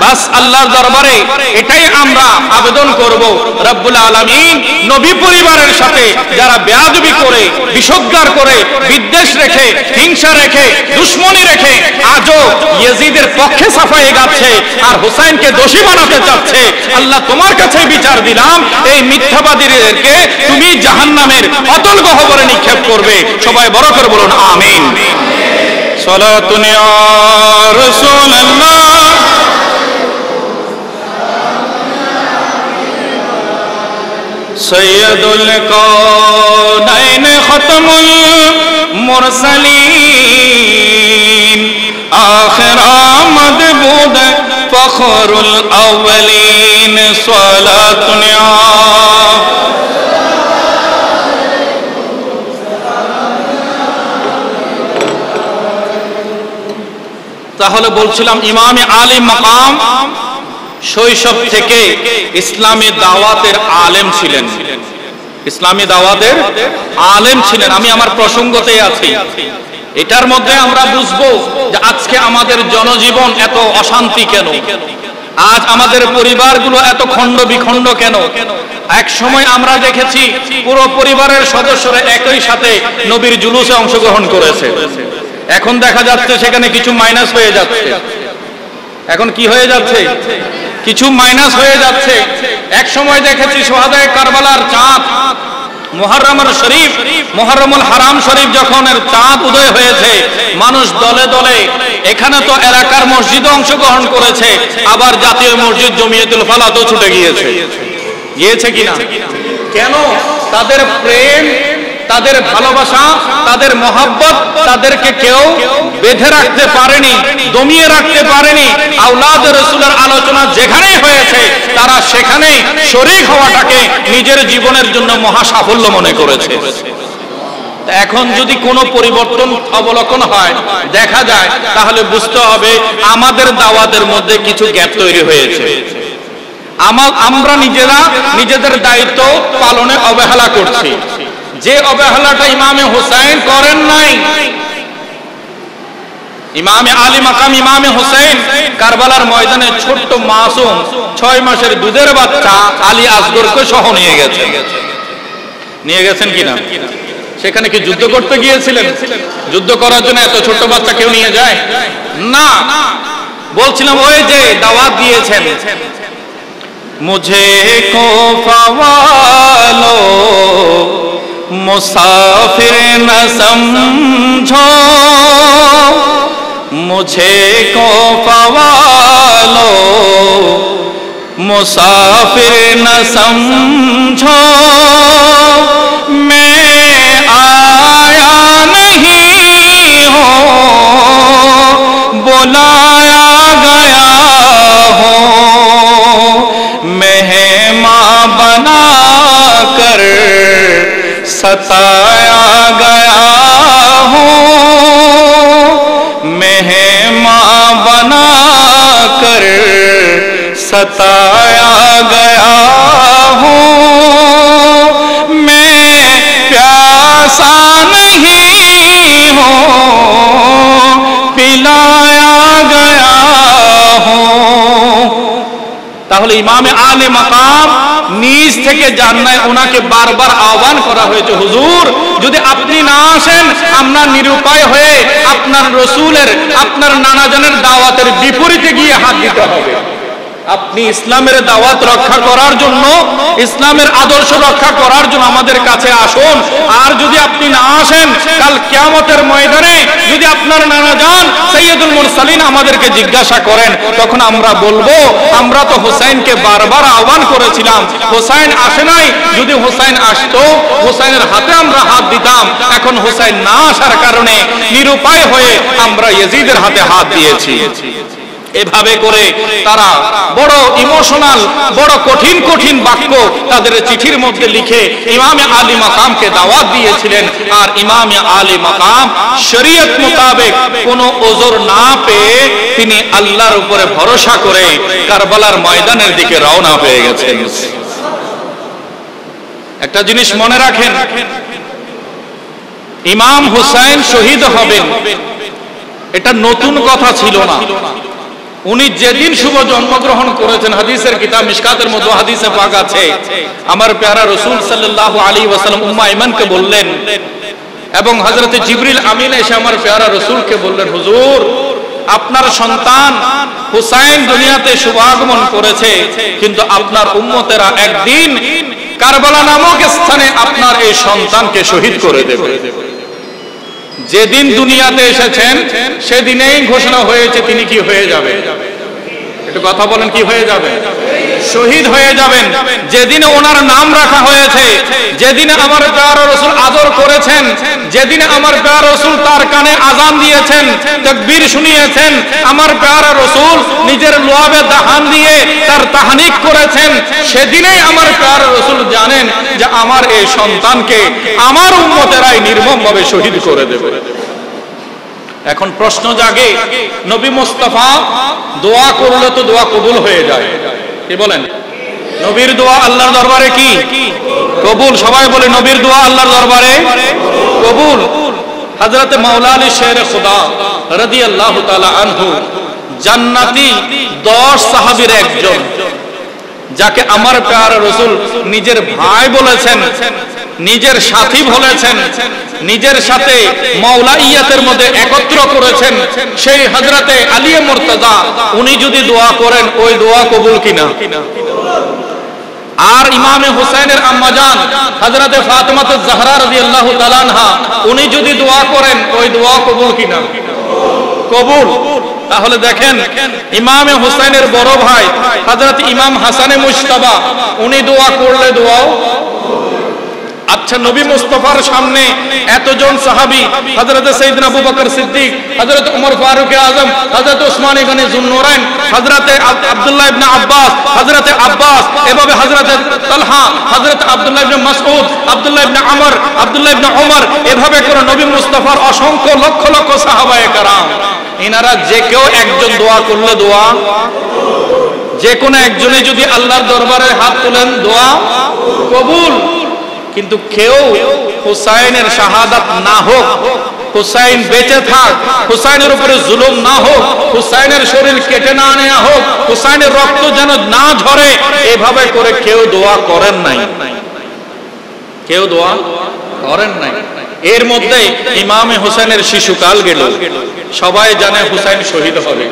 বাস আল্লাহর দরবারে এটাই আমরা আবেদন করব, রব্বুল আলামিন নবী পরিবারের সাথে যারা বেয়াদবি করে, বিষোদ্গার করে, বিদ্বেষ রেখে, হিংসা রেখে, দুশ্মনী রেখে আজও ইয়াজিদের পক্ষে সাফায়ে গাচ্ছে আর হুসাইনকে দোষী বানাতে চাচ্ছে, আল্লাহ তোমার কাছে বিচার দিলাম, এই মিথ্যাবাদীদেরকে তুমি জাহান্নামের অতল গহ্বরে নিক্ষেপ করবে। সবাই বড় করে বলুন আমিন। সালাতুন ইয়া রাসূলুল্লাহ সৈয়দুল কাওনাইন খতমুল মুরসালিন আখির আমদ বুদ ফখরুল আউয়ালিন সালাতুন ইয়া। তাহলে বলছিলাম ইমামে আলী মাকাম শৈশব থেকে ইসলামী দাওয়াতের আলেম ছিলেন, ইসলামী দাওয়াতের আলেম ছিলেন। আমি আমার প্রসঙ্গতে আছি। এটার মধ্যে আমরা বুঝবো যে আজকে আমাদের জনজীবন এত অশান্তি কেন, আজ আমাদের পরিবারগুলো এত খণ্ড বিখণ্ড কেন। এক সময় আমরা দেখেছি পুরো পরিবারের সদস্যরা একই সাথে নবীর জুলুসে অংশগ্রহণ করেছে। এখন দেখা যাচ্ছে সেখানে কিছু মাইনাস হয়ে যাচ্ছে। এখন কি হয়ে যাচ্ছে? কিছু মাইনাস হয়ে যাচ্ছে। এক সময় দেখেছি শুহাদায়ে কারবালার চাঁদ, মুহররমুল শরীফ, মুহররমুল হারাম শরীফ যখন এর চাঁদ উদয় হয়েছে, মানুষ দলে দলে, এখানে তো এলাকার মসজিদে অংশগ্রহণ করেছে, আবার জাতীয় মসজিদ জমিয়তুল ফালাতেও ছুটে গিয়েছে। গিয়েছে কিনা? কেন? তাদের প্রেম, তাদের ভালোবাসা, তাদের মহব্বত তাদেরকে কেউ বেঁধে রাখতে পারেনি, দমিয়ে রাখতে পারেনি। আওলাদ রাসূলের আলোচনা যেখানেই হয়েছে তারা সেখানে শরীক হওয়াটাকে নিজের জীবনের জন্য মহা সাফল্য মনে করেছে। এখন যদি কোনো পরিবর্তন অবলোকন হয়, দেখা যায়, তাহলে বুঝতে হবে আমাদের দাওয়াতের মধ্যে কিছু গ্যাপ তৈরি হয়েছে। আমরা নিজেরা নিজেদের দায়িত্ব পালনে অবহেলা করছি। যে অবহেলাটা ইমামে হুসাইন করেন নাই, ইমামে আলী মাকাম ইমামে হুসাইন কারবালার ময়দানে ছোট্ট মাসুম 6 মাসের দুধের বাচ্চা আলী আসগরকে সহ নিয়ে গেছেন। নিয়ে গেছেন কিনা? সেখানে কি যুদ্ধ করতে গিয়েছিলেন? যুদ্ধ করার জন্য এত ছোট্ট বাচ্চা কেউ নিয়ে যায় না। বলছিলাম ওই যে দাওয়াত দিয়েছেন, মুঝে কো ফাওয়ালো मुसाफिर न समझो, मुझे को फवालो मुसाफिर न समझो, मैं आया नहीं हूँ बुलाया गया हूँ, मेहमान बना कर सताया गया हूँ, मेहमान बना कर सताया गया हूँ, मैं प्यार তাহলে ইমামে আলে মাকাম নিজ থেকে যান নাই, ওনাকে বারবার আহ্বান করা হয়েছে, হুজুর যদি আপনি না আসেন আমরা নিরুপায় হয়ে আপনার রসুলের, আপনার নানাজনের দাওয়াতের বিপরীতে গিয়ে হাত দিতে হবে। আপনি ইসলামের দাওয়াত রক্ষা করার জন্য, ইসলামের আদর্শ রক্ষা করার জন্য আমাদের কাছে আসুন। আর যদি আপনি না আসেন, কাল কিয়ামতের ময়দানে যদি আপনার নানা যান সৈয়দুল মুরসালিন আমাদেরকে জিজ্ঞাসা করেন, তখন আমরা বলবো আমরা তো হোসাইনকে বারবার আহ্বান করেছিলাম, হোসাইন আসে নাই। যদি হোসাইন আসতো, হোসাইনের হাতে আমরা হাত দিতাম। এখন হোসাইন না আসার কারণে নিরুপায় হয়ে আমরা ইয়াজিদের হাতে হাত দিয়েছি। এভাবে করে তারা বড় ইমোশনাল, বড় কঠিন কঠিন বাক্য তাদের চিঠির মধ্যে লিখে ইমামে আলী মাকামকে দাওয়াত দিয়েছিলেন। আর ইমামে আলী মাকাম শরীয়ত মোতাবেক কোনো ওজর না পেয়ে তিনি আল্লাহর উপরে ভরসা করে কারবালার ময়দানের দিকে রওনা হয়ে গেছেন। একটা জিনিস মনে রাখেন, ইমাম হুসাইন শহীদ হবেন এটা নতুন কথা ছিল না। উনি যেদিন শুভ জন্মগ্রহণ করেছেন, হাদিসের কিতাব মিশকাতের মধ্যে হাদিসে পাক আছে, আমার প্যারা রাসূল সাল্লাল্লাহু আলাইহি ওয়াসাল্লাম উম্মে আইমানকে বললেন, এবং হযরত জিবরিল আমিন এসে আমার প্যারা রাসূলকে বললেন, হুজুর আপনার সন্তান হুসাইন দুনিয়াতে শুভাগমন করেছে, কিন্তু আপনার উম্মতেরা একদিন কারবালা নামক স্থানে আপনার এই সন্তানকে শহীদ করে দেবে। যেদিন দুনিয়াতে এসেছেন সেদিনেই ঘোষণা হয়েছে তিনি কি হয়ে যাবেন। একটু কথা বলেন, কি হয়ে যাবে? শহীদ হয়ে যাবেন। যেদিনে ওনার নাম রাখা হয়েছে, যেদিনে আমার প্যারা রাসূল আদর করেছেন, যেদিনে আমার প্যারা রাসূল তার কানে আযান দিয়েছেন, তাকবীর শুনিয়েছেন, আমার প্যারা রাসূল নিজের লোয়াবে দাহান দিয়ে তার তাহনিক করেছেন, সেদিনেই আমার প্যারা রাসূল জানেন যে আমার এই সন্তানকে আমার উম্মতেরাই নির্মমভাবে শহীদ করে দেবে। এখন প্রশ্ন জাগে, নবী মুস্তাফা দোয়া করলে তো দোয়া কবুল হয়ে যায়, কি বলেন? নবীর দোয়া আল্লাহর দরবারে কি কবুল? সবাই বলে নবীর দোয়া আল্লাহর দরবারে কবুল। হযরত মাওলা আলী শেরে খুদা রাদিয়াল্লাহু তাআলা আনহু জান্নাতি 10 সাহাবীর একজন, যাকে আমার প্যারা রাসূল নিজের ভাই বলেছেন, নিজের সাথী বলেছেন, নিজের সাথে মাওলাইয়াতের মধ্যে একত্র করেছেন, সেই হযরতে আলী মুর্তজা উনি যদি দোয়া করেন ওই দোয়া কবুল কিনা? আর ইমামে হুসাইনের আম্মা জান হযরতে ফাতেমাতুজ জাহরা রাদিয়াল্লাহু তাআলা আনহা উনি যদি দোয়া করেন ওই দোয়া কবুল কিনা? কবুল। তাহলে দেখেন, ইমামে হুসাইনের বড় ভাই হযরত ইমাম হাসানে মুজতাবা উনি দোয়া করলে দোয়াও। আচ্ছা, নবী মুস্তাফার সামনে এতজন সাহাবী, হযরত সাইয়েদনা আবু বকর সিদ্দিক, হযরত ওমর ফারুক আযম, হযরত ওসমান ইবনে যুন্নুরাইন, হযরত আব্দুল্লাহ ইবনে আব্বাস, হযরত আব্বাস, এভাবে হযরত তালহা, হযরত আব্দুল্লাহ ইবনে মাসউদ, আব্দুল্লাহ ইবনে আমর, আব্দুল্লাহ ইবনে ওমর, এভাবে করে নবী মুস্তাফার অসংখ্য লক্ষ লক্ষ সাহাবায়ে কেরাম, এনারা যে কেউ একজন দোয়া করলে দোয়া, যে কোনো একজনে যদি আল্লাহর দরবারে হাত তোলেন দোয়া কবুল। কিন্তু কেউ হুসাইনের শাহাদাত না হোক, হুসাইন বেঁচে থাক, হুসাইনের উপরে জুলুম না হোক, হুসাইনের শরীর কেটে না নেওয়া হোক, হুসাইনের রক্ত যেন না ঝরে, এভাবে করে কেউ দোয়া করেন নাই, কেউ দোয়া করেন নাই। এর মধ্যে ইমামে হুসাইনের শিশুকাল গেল, সবাই জানে হুসাইন শহীদ হবে।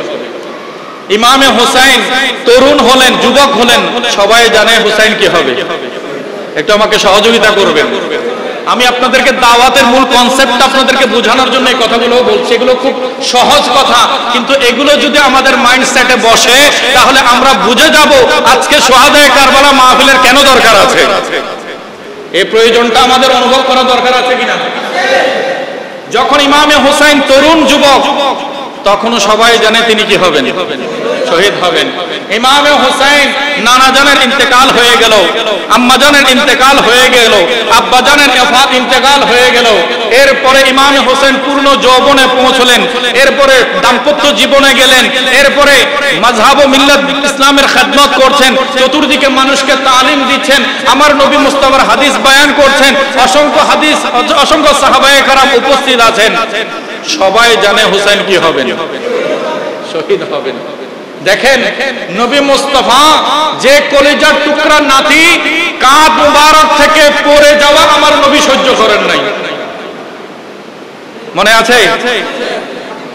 ইমামে হুসাইন তরুণ হলেন, যুবক হলেন, সবাই জানে হুসাইন কি হবে। একটু আমাকে সহযোগিতা করবেন। আমি আপনাদেরকে দাওয়াতের মূল কনসেপ্ট আপনাদেরকে বোঝানোর জন্য এই কথাগুলো বলছি। এগুলো খুব সহজ কথা, কিন্তু এগুলো যদি আমাদের মাইন্ডসেটে বসে তাহলে আমরা বুঝে যাব আজকে শুহাদায়ে কারবালা মাহফিলের কেন দরকার আছে। এই প্রয়োজনটা আমাদের অনুভব করা দরকার আছে কিনা। যখন ইমামে হুসাইন তরুণ যুবক, তখনও সবাই জানে তিনি কি হবেন, শহীদ হবেন। ইমামে হুসাইন নানা জানের ইন্তেকাল হয়ে গেল, আম্মা জানের ইন্তেকাল হয়ে গেল, আব্বা জানের ইন্তেকাল হয়ে গেল। এরপরে ইমামে হুসাইন পূর্ণ যৌবনে পৌঁছলেন, এরপরে দাম্পত্য জীবনে গেলেন, এরপরে মাযহাব ও মিল্লাত ইসলামের খেদমত করছেন, চতুর্দিকে মানুষকে তালিম দিচ্ছেন, আমার নবী মুস্তাফার হাদিস বয়ান করছেন, অসংখ্য হাদিস, অসংখ্য সাহাবায়ে কেরাম উপস্থিত আছেন। সবাই জানে হুসাইন কি হবেন, শহীদ হবেন। দেখেন নবী মুস্তাফা যে কলিজার টুকরা নাতি কাঁধ মুবারক থেকে পড়ে যাওয়া আমার নবী সহ্য করেন নাই। মনে আছে?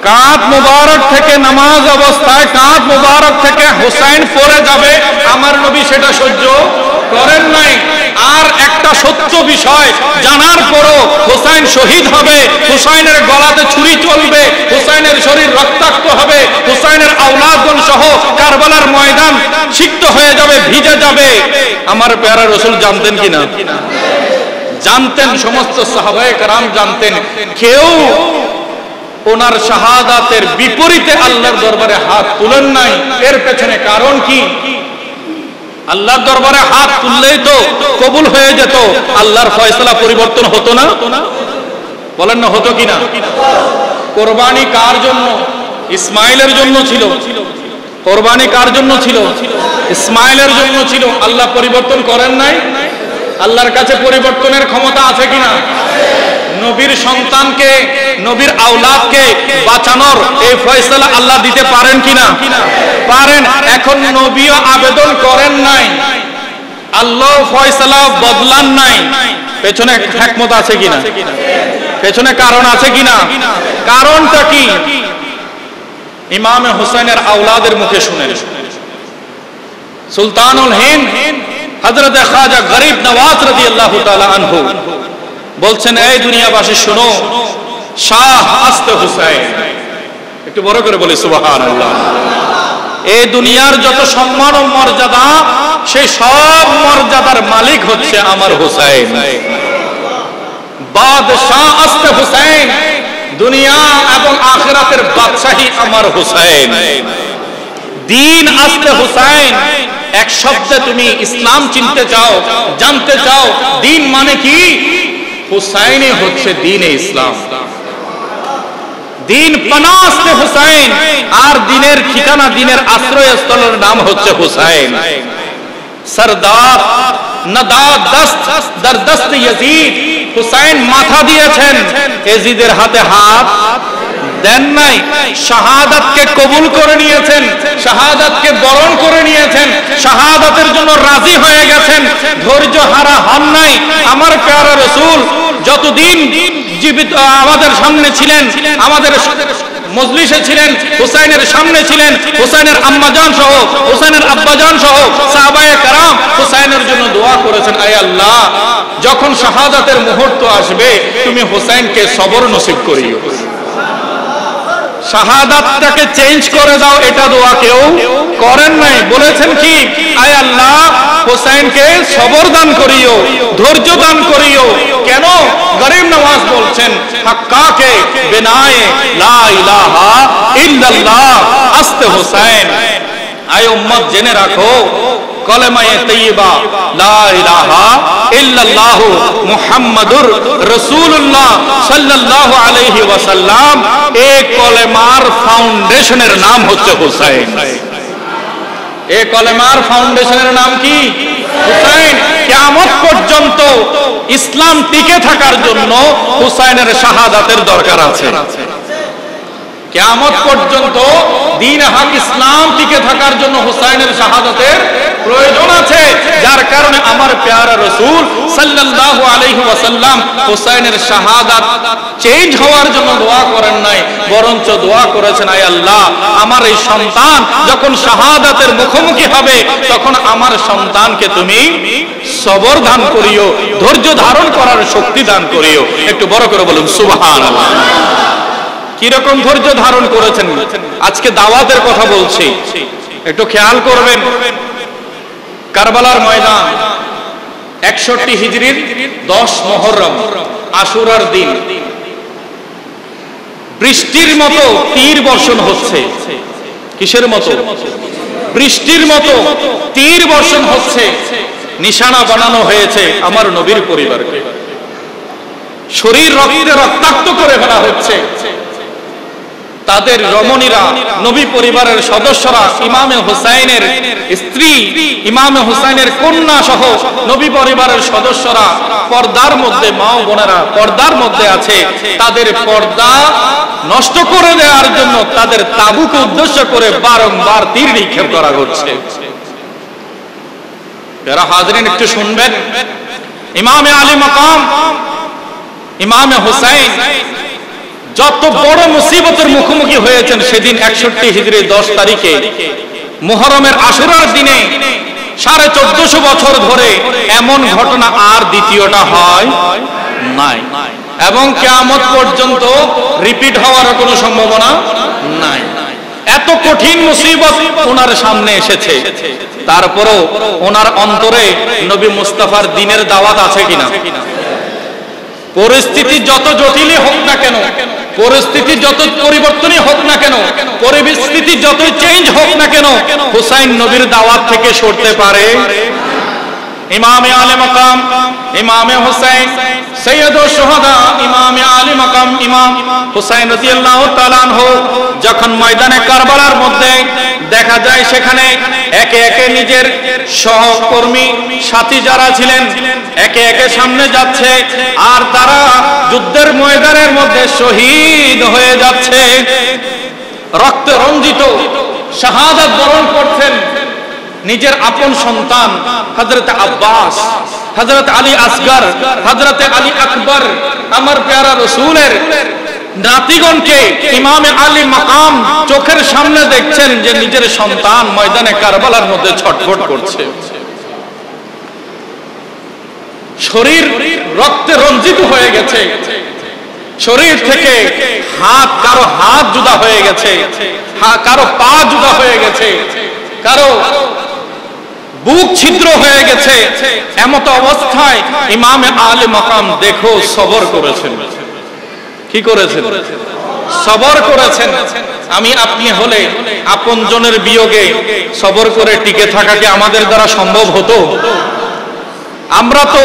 কাঁধ মুবারক থেকে নামাজ অবস্থায় কাঁধ মুবারক থেকে হুসাইন পড়ে যাবে, আমার নবী সেটা সহ্য করেন নাই। আর একটা সত্য বিষয় জানার পরও হুসাইন শহীদ হবে, হুসাইনের গলাতে ছুরি চলবে, হুসাইনের শরীর রক্তাক্ত হবে, হুসাইনের আওলাদগণ সহ কারবালার ময়দান সিক্ত হয়ে যাবে, ভিজে যাবে। আমার প্যারা রাসূল জানতেন কিনা? জানতেন, সমস্ত সাহাবায়ে কেরাম জানতেন। কেউ ওনার শাহাদাতের বিপরীতে আল্লাহর দরবারে হাত তুলেন নাই। এর পেছনে কারণ কি? আল্লাহর দরবারে হাত তুললেই তো কবুল হয়ে যেত, আল্লাহর ফয়সালা পরিবর্তন হতো না। বলেন না, হতো কিনা? কোরবানি কার জন্য? ইসমাইলের জন্য ছিল। কোরবানি কার জন্য ছিল? ইসমাইলের জন্য ছিল। আল্লাহ পরিবর্তন করেন নাই। আল্লাহর কাছে পরিবর্তনের ক্ষমতা আছে কিনা? নবীর সন্তানকে, নবীর আওলাদকে বাঁচানোর এই ফয়সালা আল্লাহ দিতে পারেন কিনা? পারেন। এখন নবীও আবেদন করেন নাই, আল্লাহ ফয়সালা বদলান নাই। পেছনে হিকমত আছে কিনা? পেছনে কারণ আছে কিনা? কারণটা কি? ইমামে হুসাইনের আওলাদের মুখে শুনেন। সুলতানুল হিন্দ হযরত খাজা গরিব নওয়াজ রাদিয়াল্লাহু তাআলা আনহু বলছেন, এই দুনিয়াবাসী শুনো, শাহ আস্তে হুসাইন। একটু বড় করে বলি সুবহানাল্লাহ। এই দুনিয়ার যত সম্মান ও মর্যাদা, সেই সব মর্যাদার মালিক হচ্ছে আমার হুসাইন। বাদশাহ আস্তে হুসাইন, দুনিয়া এবং আখিরাতের বাদশাহী আমার হুসাইন। দিন আস্তে হুসাইন। এক শব্দে তুমি ইসলাম চিনতে চাও, জানতে চাও দিন মানে কি? হুসাইনে হচ্ছে দ্বীনে ইসলাম। দিন পানা আস্তে হুসাইন, আর দিনের ঠিকানা, দিনের আশ্রয়স্থলের নাম হচ্ছে হুসাইন। সরদার নদাদ দস্ত দর দস্ত ইয়াজিদ, হুসাইন মাথা দিয়েছেন, ইয়াজিদের হাতে হাত দেন নাই। শাহাদাতকে কবুল করে নিয়েছেন, শাহাদাতকে বরণ করে নিয়েছেন, শাহাদাতের জন্য রাজি হয়ে গেছেন, ধৈর্য হারা হন নাই। আমার প্যারা রাসূল যতদিন জীবিত আমাদের সামনে ছিলেন, আমাদের মজলিসে ছিলেন, হুসাইনের সামনে ছিলেন, হুসাইনের আম্মাজান সহ, হুসাইনের আব্বাজান সহ সাহাবায়ে কেরাম হুসাইনের জন্য দোয়া করেছেন, আয় আল্লাহ, যখন শাহাদাতের মুহূর্ত আসবে তুমি হুসাইনকে সবর নসিব করিও, শাহাদাতটাকে চেঞ্জ করে দাও। এটা দোয়া কেউ করেন নাই। বলেছেন কি? আয় আল্লাহ, হুসাইনকে সবর দান করিও, ধৈর্য দান করিও। কেন? গরিব নওয়াজ বলছেন, হাক্কাকে বিনায়ে লা ইলাহা ইল্লাল্লাহ আস্তে হুসাইন। আয় উম্মত, জেনে রাখো, কলেমায়ে তৈয়বা লা ইলাহা ইল্লাল্লাহ মুহাম্মাদুর রাসূলুল্লাহ সাল্লাল্লাহু আলাইহি ওয়াসাল্লাম, এই কলেমার ফাউন্ডেশনের নাম হচ্ছে হুসাইন। এই কলেমার ফাউন্ডেশনের নাম কি? হুসাইন। কিয়ামত পর্যন্ত ইসলাম টিকে থাকার জন্য হুসাইনের শাহাদাতের দরকার আছে। কিয়ামত পর্যন্ত দ্বীন হক ইসলাম টিকে থাকার জন্য হুসাইনের শাহাদাতের প্রয়োজন আছে। যার কারণে আমার প্যারা রাসূল সাল্লাল্লাহু আলাইহি ওয়াসাল্লাম হুসাইনের শাহাদাত চেঞ্জ হওয়ার জন্য দোয়া করেন নাই, বরঞ্চ দোয়া করেছেন, আয় আল্লাহ, আমার এই সন্তান যখন শাহাদাতের মুখোমুখি হবে, তখন আমার সন্তানকে তুমি সবর দান করিও, ধৈর্য ধারণ করার শক্তি দান করিও। একটু বড় করে বলুন সুবহানাল্লাহ। কিরকম ধৈর্য ধারণ করেছেন? আজকে দাওয়াতের কথা বলছি, একটু খেয়াল করবেন। কারবালার ময়দান 61 হিজরির 10 মুহররম আশুরার দিন, বৃষ্টির মতো তীর বর্ষণ হচ্ছে। কিসের মতো? বৃষ্টির মতো তীর বর্ষণ হচ্ছে। নিশানা বানানো হয়েছে আমার নবীর পরিবারকে, শরীর রক্তে রক্তাক্ত করে ফেলা হচ্ছে। তাদের রমণীরা, নবী পরিবারের সদস্যরা, ইমামে হুসাইনের স্ত্রী, ইমামে হুসাইনের কন্যা সহ নবী পরিবারের সদস্যরা পর্দার মধ্যে, মা ও বোনেরা পর্দার মধ্যে আছে। তাদের পর্দা নষ্ট করে দেওয়ার জন্য তাদের তাবুকে উদ্দেশ্য করে বারংবার তীর নিক্ষেপ করা হচ্ছে। যারা হাজরিন একটু শুনবেন, ইমামে আলী মাকাম ইমামে হুসাইন যত বড় মুসিবতের মুখোমুখি হয়েছেন সেদিন 61 হিজরি 10 তারিখে মুহররমের আশুরার দিনে 1450 বছর ধরে এমন ঘটনা আর দ্বিতীয়টা হয় নাই, এবং কিয়ামত পর্যন্ত রিপিট হওয়ার কোনো সম্ভাবনা নাই। এত কঠিন মুসিবত ওনার সামনে এসেছে, তারপরও ওনার অন্তরে নবী মুস্তাফার দ্বীনের দাওয়াত আছে কিনা? পরিস্থিতি যত জটিলই হোক না কেন, পরিস্থিতি যত পরিবর্তনই হোক না কেন, পরিস্থিতি যত চেঞ্জ হোক না কেন, হুসাইন নবীর দাওয়াত থেকে সরতে পারে। ইমামে আলী মাকাম ইমামে হুসাইন সৈয়দুশ শুহাদা ইমামে আলী মাকাম ইমাম হুসাইন রাদিয়াল্লাহু তাআলা আনহু যখন ময়দানে কারবালার মধ্যে দেখা যায় সেখানে একে একে নিজের সহকর্মী সাথী যারা ছিলেন একে একে সামনে যাচ্ছে, আর তারা যুদ্ধের ময়দানের মধ্যে শহীদ হয়ে যাচ্ছে, রক্তে রঞ্জিত শাহাদাত বরণ করছেন। নিজের আপন সন্তান হযরত আব্বাস, হযরত আলী আসগর, হযরত আলী আকবর, আমার প্যারা রাসূলের নাতিগণকে ইমামে আলী মাকাম চোখের সামনে দেখছেন যে নিজের সন্তান ময়দানে কারবালার মধ্যে ছটফট করছে, শরীর রক্তে রঞ্জিত হয়ে গেছে, শরীর থেকে কারো হাত জুদা হয়ে গেছে, কারো পা জুদা হয়ে গেছে, কারো বুক ছিদ্র হয়ে গেছে। এমত অবস্থায় ইমামে আলী মাকাম দেখো সবর করেছেন। কি করেছেন? সবর করেছেন। আমি আপনি হলে আপনজনের বিয়োগে সবর করে টিকে থাকা কি আমাদের দ্বারা সম্ভব হতো? আমরা তো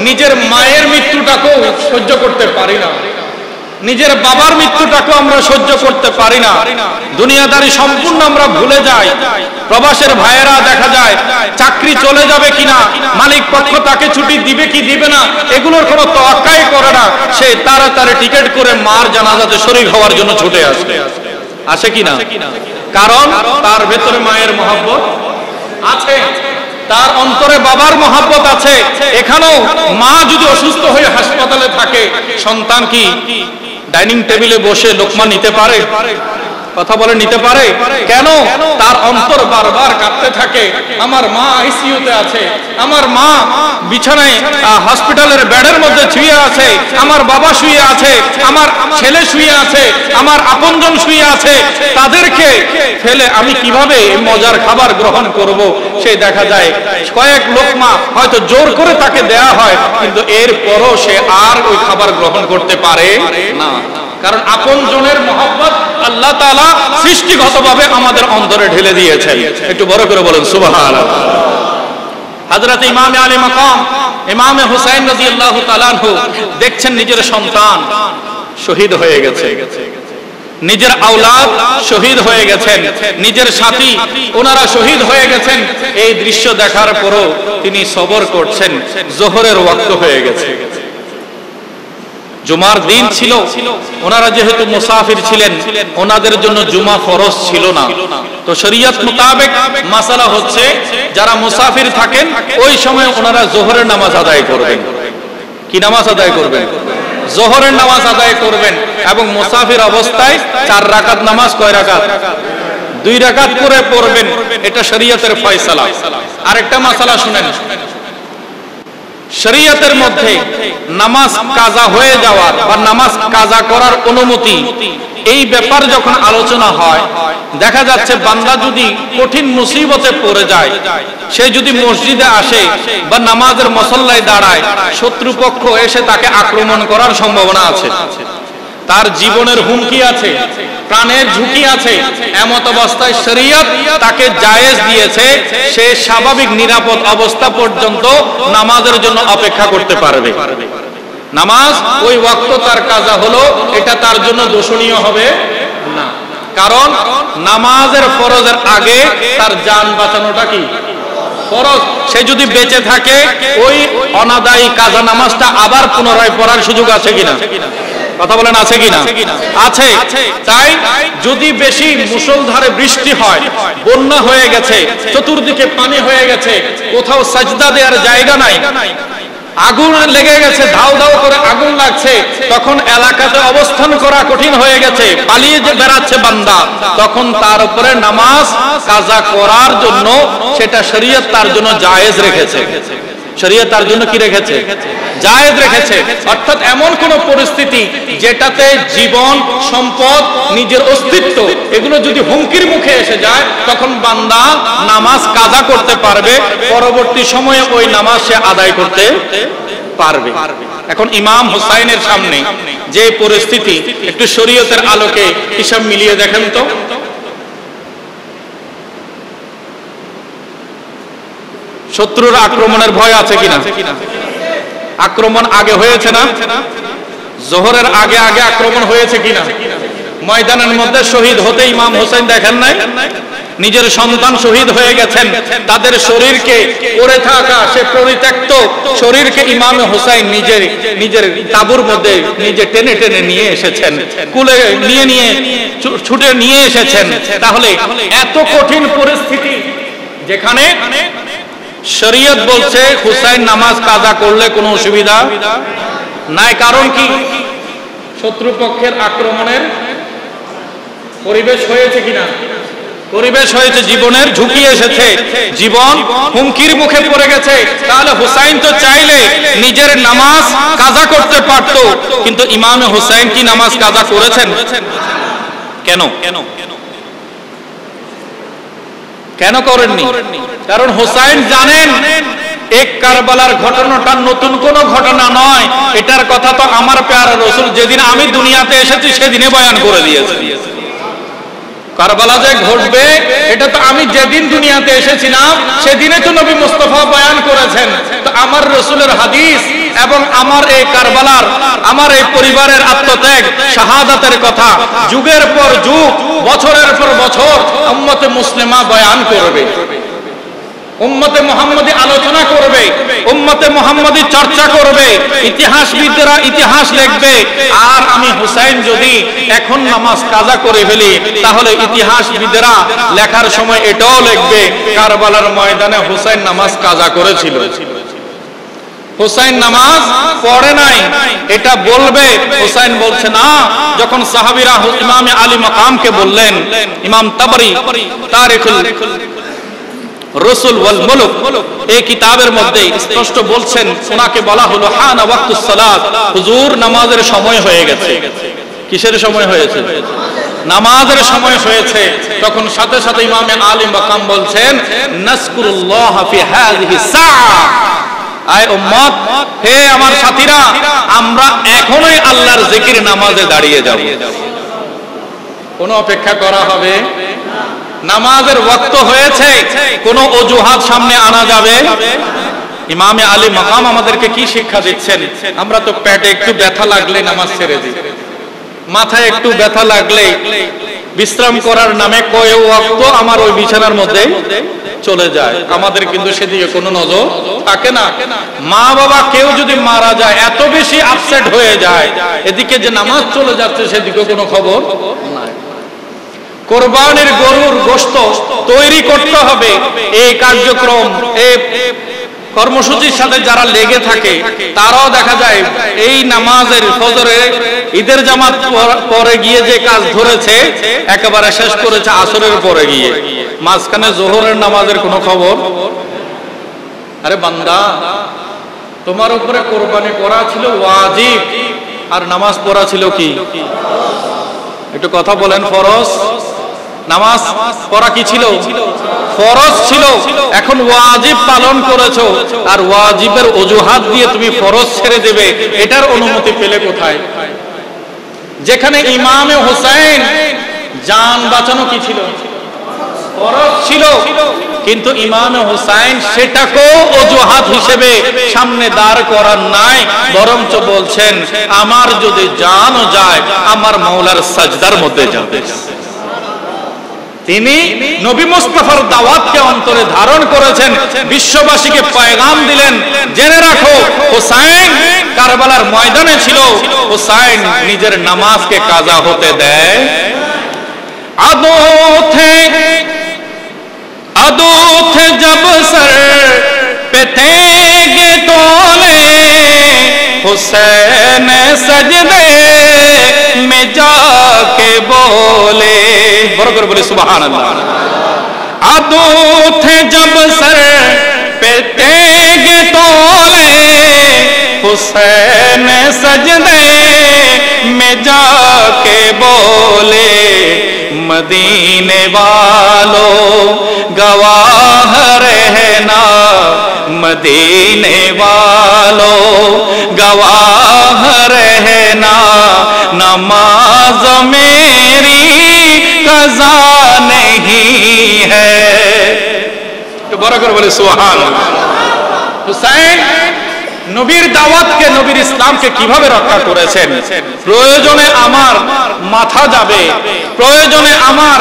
নিজের মায়ের মৃত্যুটাকেও সহ্য করতে পারি না, নিজের বাবার মৃত্যুটাকেও আমরা সহ্য করতে পারি না। দুনিয়াদারি সম্পূর্ণ আমরা ভুলে যাই। প্রবাসের ভাইয়েরা দেখা যায় চাকরি চলে যাবে কিনা, মালিক পক্ষ তাকে ছুটি দিবে কি দিবে না, এগুলোর কোনো তোয়াক্কাই করে না। সে তাড়াতাড়ি টিকিট করে মার জানাজাতে শরীক হওয়ার জন্য ছুটে আসে, আসে কিনা? কারণ তার ভেতরে মায়ের মহব্বত আছে, তার অন্তরে বাবার মহব্বত আছে। এখানেও মা যদি অসুস্থ হয়ে হাসপাতালে থাকে, সন্তান কি ডাইনিং টেবিলে বসে লোকমা নিতে পারে? কথা বলে নিতে পারে? কেন? তার অন্তর বারবার কাঁপতে থাকে, আমার মা আইসিইউতে আছে, আমার মা বিছানায় হসপিটালের বেডের মধ্যে শুয়ে আছে, আমার বাবা শুয়ে আছে, আমার ছেলে শুয়ে আছে, আমার আপনজন শুয়ে আছে, তাদেরকে ফেলে আমি কিভাবে মজার খাবার গ্রহণ করব? সে দেখা যায় কয়েক লোকমা হয়তো জোর করে তাকে দেয়া হয়, কিন্তু এরপরও সে আর ওই খাবার গ্রহণ করতে পারে না। কারণ আপনজনের মহব্বত আল্লাহ তাআলা সৃষ্টিগতভাবে আমাদের অন্তরে ঢেলে দিয়েছেন। একটু বড় করে বলেন সুবহানাল্লাহ। হযরত ইমামে আলী মাকাম ইমামে হুসাইন রাদিয়াল্লাহু তাআলা আনহু দেখছেন নিজের সন্তান শহীদ হয়ে গেছে, নিজের আওলাদ শহীদ হয়ে গেছেন, নিজের সাথী ওনারা শহীদ হয়ে গেছেন। এই দৃশ্য দেখার পরও তিনি সবর করছেন। জোহরের ওয়াক্ত হয়ে গেছে, জুমার দিন ছিল, ওনারা যেহেতু মুসাফির ছিলেন ওনাদের জন্য জুমা ফরজ ছিল না। তো শরীয়ত মোতাবেক মাসালা হচ্ছে যারা মুসাফির থাকেন ওই সময় ওনারা জোহরের নামাজ আদায় করবেন। কি নামাজ আদায় করবেন? জোহরের নামাজ আদায় করবেন। এবং মুসাফির অবস্থায় 4 রাকাত নামাজ, কয় রাকাত? 2 রাকাত করে পড়বেন। এটা শরীয়তের ফয়সালা। আরেকটা মাসালা শুনেন, শরীয়তের মধ্যে নামাজ কাজা হয়ে যাওয়ার বা নামাজ কাজা করার অনুমতি, এই ব্যাপার যখন আলোচনা হয়, দেখা যাচ্ছে বান্দা যদি কঠিন মুসিবতে পড়ে যায়, সে যদি মসজিদে আসে বা নামাজের মুসল্লায় দাঁড়ায়, শত্রুপক্ষ এসে তাকে আক্রমণ করার সম্ভাবনা আছে, তার জীবনের হুমকি আছে, প্রাণের ঝুঁকি আছে। এমত অবস্থায় শরীয়ত তাকে জায়েজ দিয়েছে সে স্বাভাবিক নিরাপদ অবস্থা পর্যন্ত নামাজের জন্য অপেক্ষা করতে পারবে। নামাজ ওই ওয়াক্ত তার কাজা হলো, এটা তার জন্য দোষণীয় হবে না। কারণ নামাজের ফরজের আগে তার জান বাঁচানোটা কি ফরজ। সে যদি বেঁচে থাকে ওই অনাদায়ী কাজা নামাজটা আবার পুনরায় পড়ার সুযোগ আছে কিনা? কথা বলেন আছে কিনা? আছে। তাই যদি বেশি মুষলধারে বৃষ্টি হয়, বন্যা হয়ে গেছে, চতুর্দিকে পানি হয়ে গেছে, কোথাও সাজদা দেওয়ার জায়গা নাই, আগুন লেগে গেছে, ধাউ ধাউ করে আগুন লাগছে, তখন এলাকাতে অবস্থান করা কঠিন হয়ে গেছে, পালিয়ে যে বেড়াচ্ছে বান্দা, তখন তার উপরে নামাজ কাজা করার জন্য সেটা শরীয়ত তার জন্য জায়েজ রেখেছে। শরীয়ত তার জন্য কি রেখেছে? জায়েজ রেখেছে। অর্থাৎ এমন কোন পরিস্থিতি যেটাতে জীবন, সম্পদ, নিজের অস্তিত্ব এগুলো যদি হুমকির মুখে এসে যায়, তখন বান্দা নামাজ কাজা করতে পারবে, পরবর্তী সময়ে ওই নামাজ সে আদায় করতে পারবে। এখন ইমাম হুসাইনের সামনে যে পরিস্থিতি, একটু শরীয়তের আলোকে হিসাব মিলিয়ে দেখেন তো। শত্রুর আক্রমণের ভয় আছে কিনা? আক্রমণ আগে হয়েছে না? জোহরের আগে আগে আক্রমণ হয়েছে কিনা? ময়দানের মধ্যে শহীদ হতে ইমাম হোসেন দেখেন নাই? নিজের সন্তান শহীদ হয়ে গেছেন, তাদের শরীরকে পড়ে থাকা সে পরিত্যক্ত শরীরকে ইমাম হোসেন নিজের তাঁবুর মধ্যে নিজে টেনে টেনে নিয়ে এসেছেন, কুলে নিয়ে ছুটে নিয়ে এসেছেন। তাহলে এত কঠিন পরিস্থিতি যেখানে শরীয়ত বলছে হুসাইন নামাজ কাজা করলে কোনো অসুবিধা নাই, কারণ কি? শত্রুপক্ষের আক্রমণের পরিবেশ হয়েছে কিনা? পরিবেশ হয়েছে, জীবনের ঝুঁকি এসেছে, জীবন হুমকির মুখে পড়ে গেছে। তাহলে হুসাইন তো চাইলে নিজের নামাজ কাজা করতে পারত, কিন্তু ইমাম হুসাইন কি নামাজ কাজা করেছেন? কেন কেন করেননি? কারণ হুসাইন জানেন এক কারবালার ঘটনাটা নতুন কোনো ঘটনা নয়, এটার কথা তো আমার প্যারা রাসূল যেদিন আমি দুনিয়াতে এসেছি সেদিনে বয়ান করে দিয়েছে। কারবালা যে ঘটবে এটা তো আমি যেদিন দুনিয়াতে এসেছিলাম সেদিনে তো নবী মুস্তাফা বয়ান করেছেন। তো আমার রাসূলের হাদিস এবং আমার এই কারবালার, আমার এই পরিবারের আত্মত্যাগ, শাহাদাতের কথা যুগের পর যুগ, বছরের পর বছর উম্মতে মুসলিমা বয়ান করবে, উম্মতে মুহাম্মদী আলোচনা করবে, উম্মতে মুহাম্মদী চর্চা করবে, ইতিহাসবিদরা ইতিহাস লিখবে। আর আমি হুসাইন যদি এখন নামাজ কাজা করে ফেলি, তাহলে ইতিহাসবিদরা লেখার সময় এটাও লিখবে কারবালার ময়দানে হুসাইন নামাজ কাজা করেছিল, হুসাইন নামাজ পড়ে নাই, এটা বলবে। হুসাইন বলছে না। যখন সাহাবীরা ইমামে আলী মাকামকে বললেন, ইমাম তাবরি তারিখুল রাসূল ওয়াল মুলক এই কিতাবের মধ্যে স্পষ্ট বলছেন, ওনাকে বলা হলো হানা ওয়াক্তুস সালাত, হুজুর নামাজের সময় হয়ে গেছে। কিসের সময় হয়েছে? নামাজের সময় হয়েছে। তখন সাথে সাথে ইমামে আলী মাকাম বলছেন, নাসকুরুল্লাহ ফি হাযিহি সাআ, আয় উম্মত, হে আমার সাথীরা, আমরা এখনই আল্লাহর জিকির নামাজে দাঁড়িয়ে যাব। কোন অপেক্ষা করা হবে? নামাজের ওয়াক্ত হয়েছে, কোন অজুহাত সামনে আনা যাবে? ইমামে আলী মাকাম আমাদেরকে কি শিক্ষা দিচ্ছেন? আমরা তো পেটে একটু ব্যথা লাগলে নামাজ ছেড়ে দিই, মাথায় একটু ব্যথা লাগলে বিশ্রাম করার নামে কয় ওয়াক্ত আমার ওই বিছানার মধ্যে চলে যায়। আমাদের কিন্তু সেদিকে কোনো নজর থাকে না। মা বাবা কেউ যদি মারা যায় এত বেশি আপসেট হয়ে যায়, এদিকে যে নামাজ চলে যাচ্ছে সেদিকে কোনো খবর নাই। কোরবানির গরুর গোশত তৈরি করতে হবে, এই কার্যক্রম, এই কর্মসূচির সাথে যারা লেগে থাকে তারাও দেখা যায় এই নামাজের ফজরে ঈদের জামাত পরে গিয়ে যে কাজ ধরেছে একেবারে শেষ করেছে আসরের পরে গিয়ে, মাঝখানে জোহরের নামাজের কোনো খবর। আরে বান্দা, তোমার উপরে কোরবানি করা ছিল ওয়াজিব, আর নামাজ পড়া ছিল কি? একটু কথা বলেন। ফরজ। নামাজ পড়া কি ছিল? ফরজ ছিল। এখন ওয়াজিব পালন করেছো, আর ওয়াজিবের অজুহাত দিয়ে তুমি ফরজ ছেড়ে দেবে, এটার অনুমতি পেলে কোথায়? যেখানে ইমামে হুসাইন জান বাঁচানো কি ছিল? ফরজ ছিল, কিন্তু ইমামে হুসাইন সেটাকেও অজুহাত হিসেবে সামনে দাঁড় করার নাই, বরঞ্চ বলছেন আমার যদি জানও যায় আমার মাওলার সাজদার মধ্যে যাবে। তিনি নবী মুস্তাফার দাওয়াতকে অন্তরে ধারণ করেছেন, বিশ্ববাসীকে পয়গাম দিলেন, জেনে রাখো হুসাইন কারবালার ময়দানে ছিল, হুসাইন নিজের নামাজকে কাজা হতে দেয়। আদো थे जब सर पे थे तोले, हुसैन सजदे में जाके बोले, बरोबर बोले सुभान अल्लाह। आदो थे जब सर पे थे तोले, हुसैन सजदे में जाके बोले, मदीने वालों गवाह रहना, मदीने वालों गवाह रहना, नमाज मेरी कज़ा नहीं है। तो बराबर बोले सुभान अल्लाह। हुसैन নবীর দাওয়াতকে, নবীর ইসলামকে কিভাবে রক্ষা করেছেন। প্রয়োজনে আমার মাথা যাবে, প্রয়োজনে আমার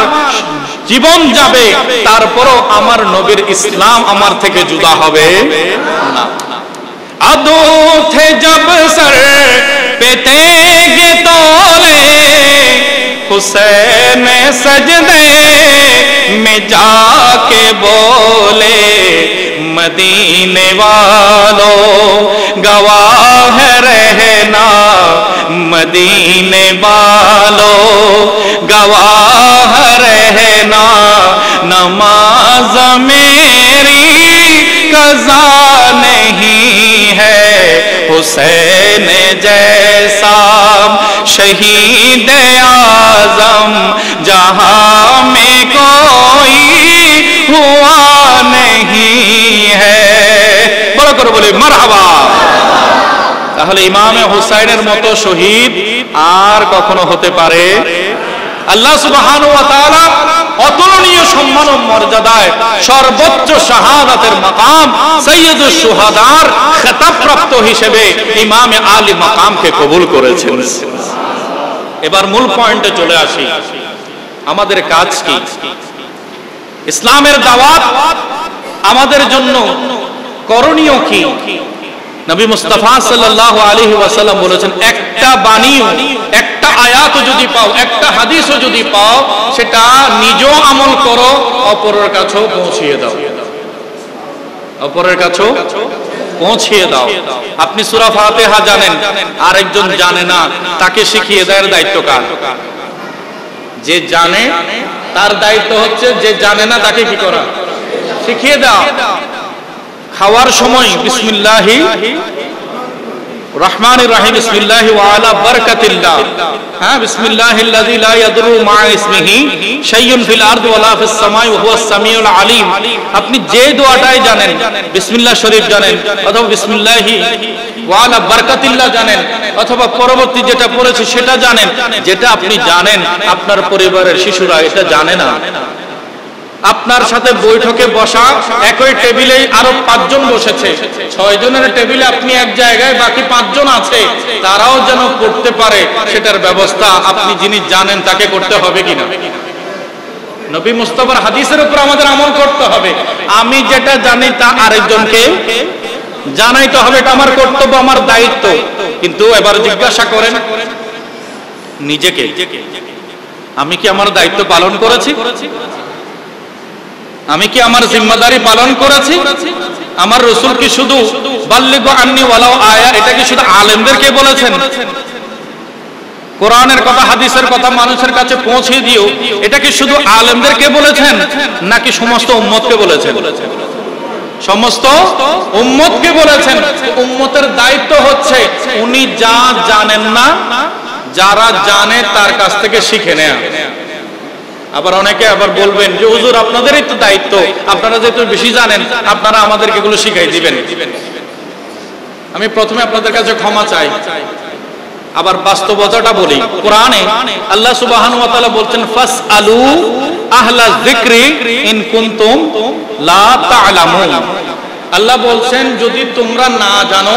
জীবন যাবে, তারপরও আমার নবীর ইসলাম আমার থেকে জুদা হবে না। আদো थे जब सर पे तेगे तोले, हुसैन सजदे में जाके बोले, मदीने वालों गवाह रहना, मदीने वालों गवाह रहना, नमाज मेरी कज़ा नहीं है, हुसैन जैसा शहीद आज़म जहां में कोई हुआ नहीं है। বড় করে বলি মারহাবা। তাহলে ইমামে হুসাইনের মতো শহীদ আর কখনো হতে পারে? আল্লাহ সুবহানাহু ওয়া তাআলা অতুলনীয় সম্মান ও মর্যাদায় সর্বোচ্চ শাহাদাতের মাকাম সাইয়্যিদুশ শুহাদার খেতাবপ্রাপ্ত হিসেবে ইমামে আলী মাকামকে কবুল করেছেন। এবার মূল পয়েন্টে চলে আসি, আমাদের কাজ কি? ইসলামের দাওয়াত আমাদের জন্য করণীয় কি? নবী মুস্তাফা সাল্লাল্লাহু আলাইহি ওয়াসাল্লাম বলেছেন, একটা বাণীও, একটা আয়াতও যদি পাও, একটা হাদিসও যদি পাও, সেটা নিজেও আমল করো, অপরের কাছেও পৌঁছিয়ে দাও, অপরের কাছেও পৌঁছিয়ে দাও। আপনি সূরা ফাতিহা জানেন, আরেকজন জানে না, তাকে শিখিয়ে দেওয়ার দায়িত্ব কার? যে জানে তার দায়িত্ব হচ্ছে যে জানে না তাকে কি করা? শিখিয়ে দাও। খাওয়ার সময় বিসমিল্লাহি রহমানির রহিম, বিসমিল্লাহি ওয়া আলা বারাকাতিল্লাহ, হ্যাঁ, বিসমিল্লাহিল্লাযী লা ইয়াদুররু মা ইসমিহি শাইউন ফিল আরদি ওয়ালা ফিস সামাই ওয়া হুয়াস সামিউল আলিম। আপনি যে দোয়াটাই জানেন, বিসমিল্লাহ শরীফ জানেন, অথবা বিসমিল্লাহি ওয়া আলা বারাকাতিল্লাহ জানেন, অথবা পরবর্তী যেটা পড়েছে সেটা জানেন, যেটা আপনি জানেন আপনার পরিবারের শিশুরা এটা জানে না। আপনার সাথে বৈঠকে বসা, একই টেবিলে আরো 5 জন বসেছে, 6 জনের টেবিলে আপনি এক জায়গায়, বাকি 5 জন আছে, তারাও যেন পড়তে পারে সেটার ব্যবস্থা আপনি যিনি জানেন তাকে করতে হবে কিনা? নবী মুস্তাফার হাদিসের উপর আমাদের আমল করতে হবে। আমি যেটা জানি তা আরেকজনকে জানাইতে হবে, এটা আমার কর্তব্য, আমার দায়িত্ব। কিন্তু এবার জিজ্ঞাসা করেন নিজেকে, আমি কি আমার দায়িত্ব পালন করেছি? আমি কি আমার জিম্মাদারি পালন করেছি? আমার রাসূল কি শুধু বাল্লিগু আন্নি ওয়ালাউ আয়া, এটা কি শুধু আলেমদেরকে বলেছেন? কোরআনের কথা, হাদিসের কথা মানুষের কাছে পৌঁছে দিও, এটা কি শুধু আলেমদেরকে বলেছেন নাকি সমস্ত উম্মতকে বলেছেন? সমস্ত উম্মতকে বলেছেন। উম্মতের দায়িত্ব হচ্ছে উনি যা জানেন না, যারা জানে তার কাছ থেকে শিখে নেয়া। আবার অনেকে আবার বলবেন যে হুজুর আপনাদেরই তো দায়িত্ব, আপনারা যেহেতু বেশি জানেন আপনারা আমাদেরকে এগুলো শিখাই দিবেন। আমি প্রথমে আপনাদের কাছে ক্ষমা চাই, আবার বাস্তবতাটা বলি। কোরআনে আল্লাহ সুবহানাহু ওয়া তাআলা বলছেন, ফাসআলু আহলা যিকরি ইন কুনতুম লা তা'লামুন। আল্লাহ বলছেন যদি তোমরা না জানো,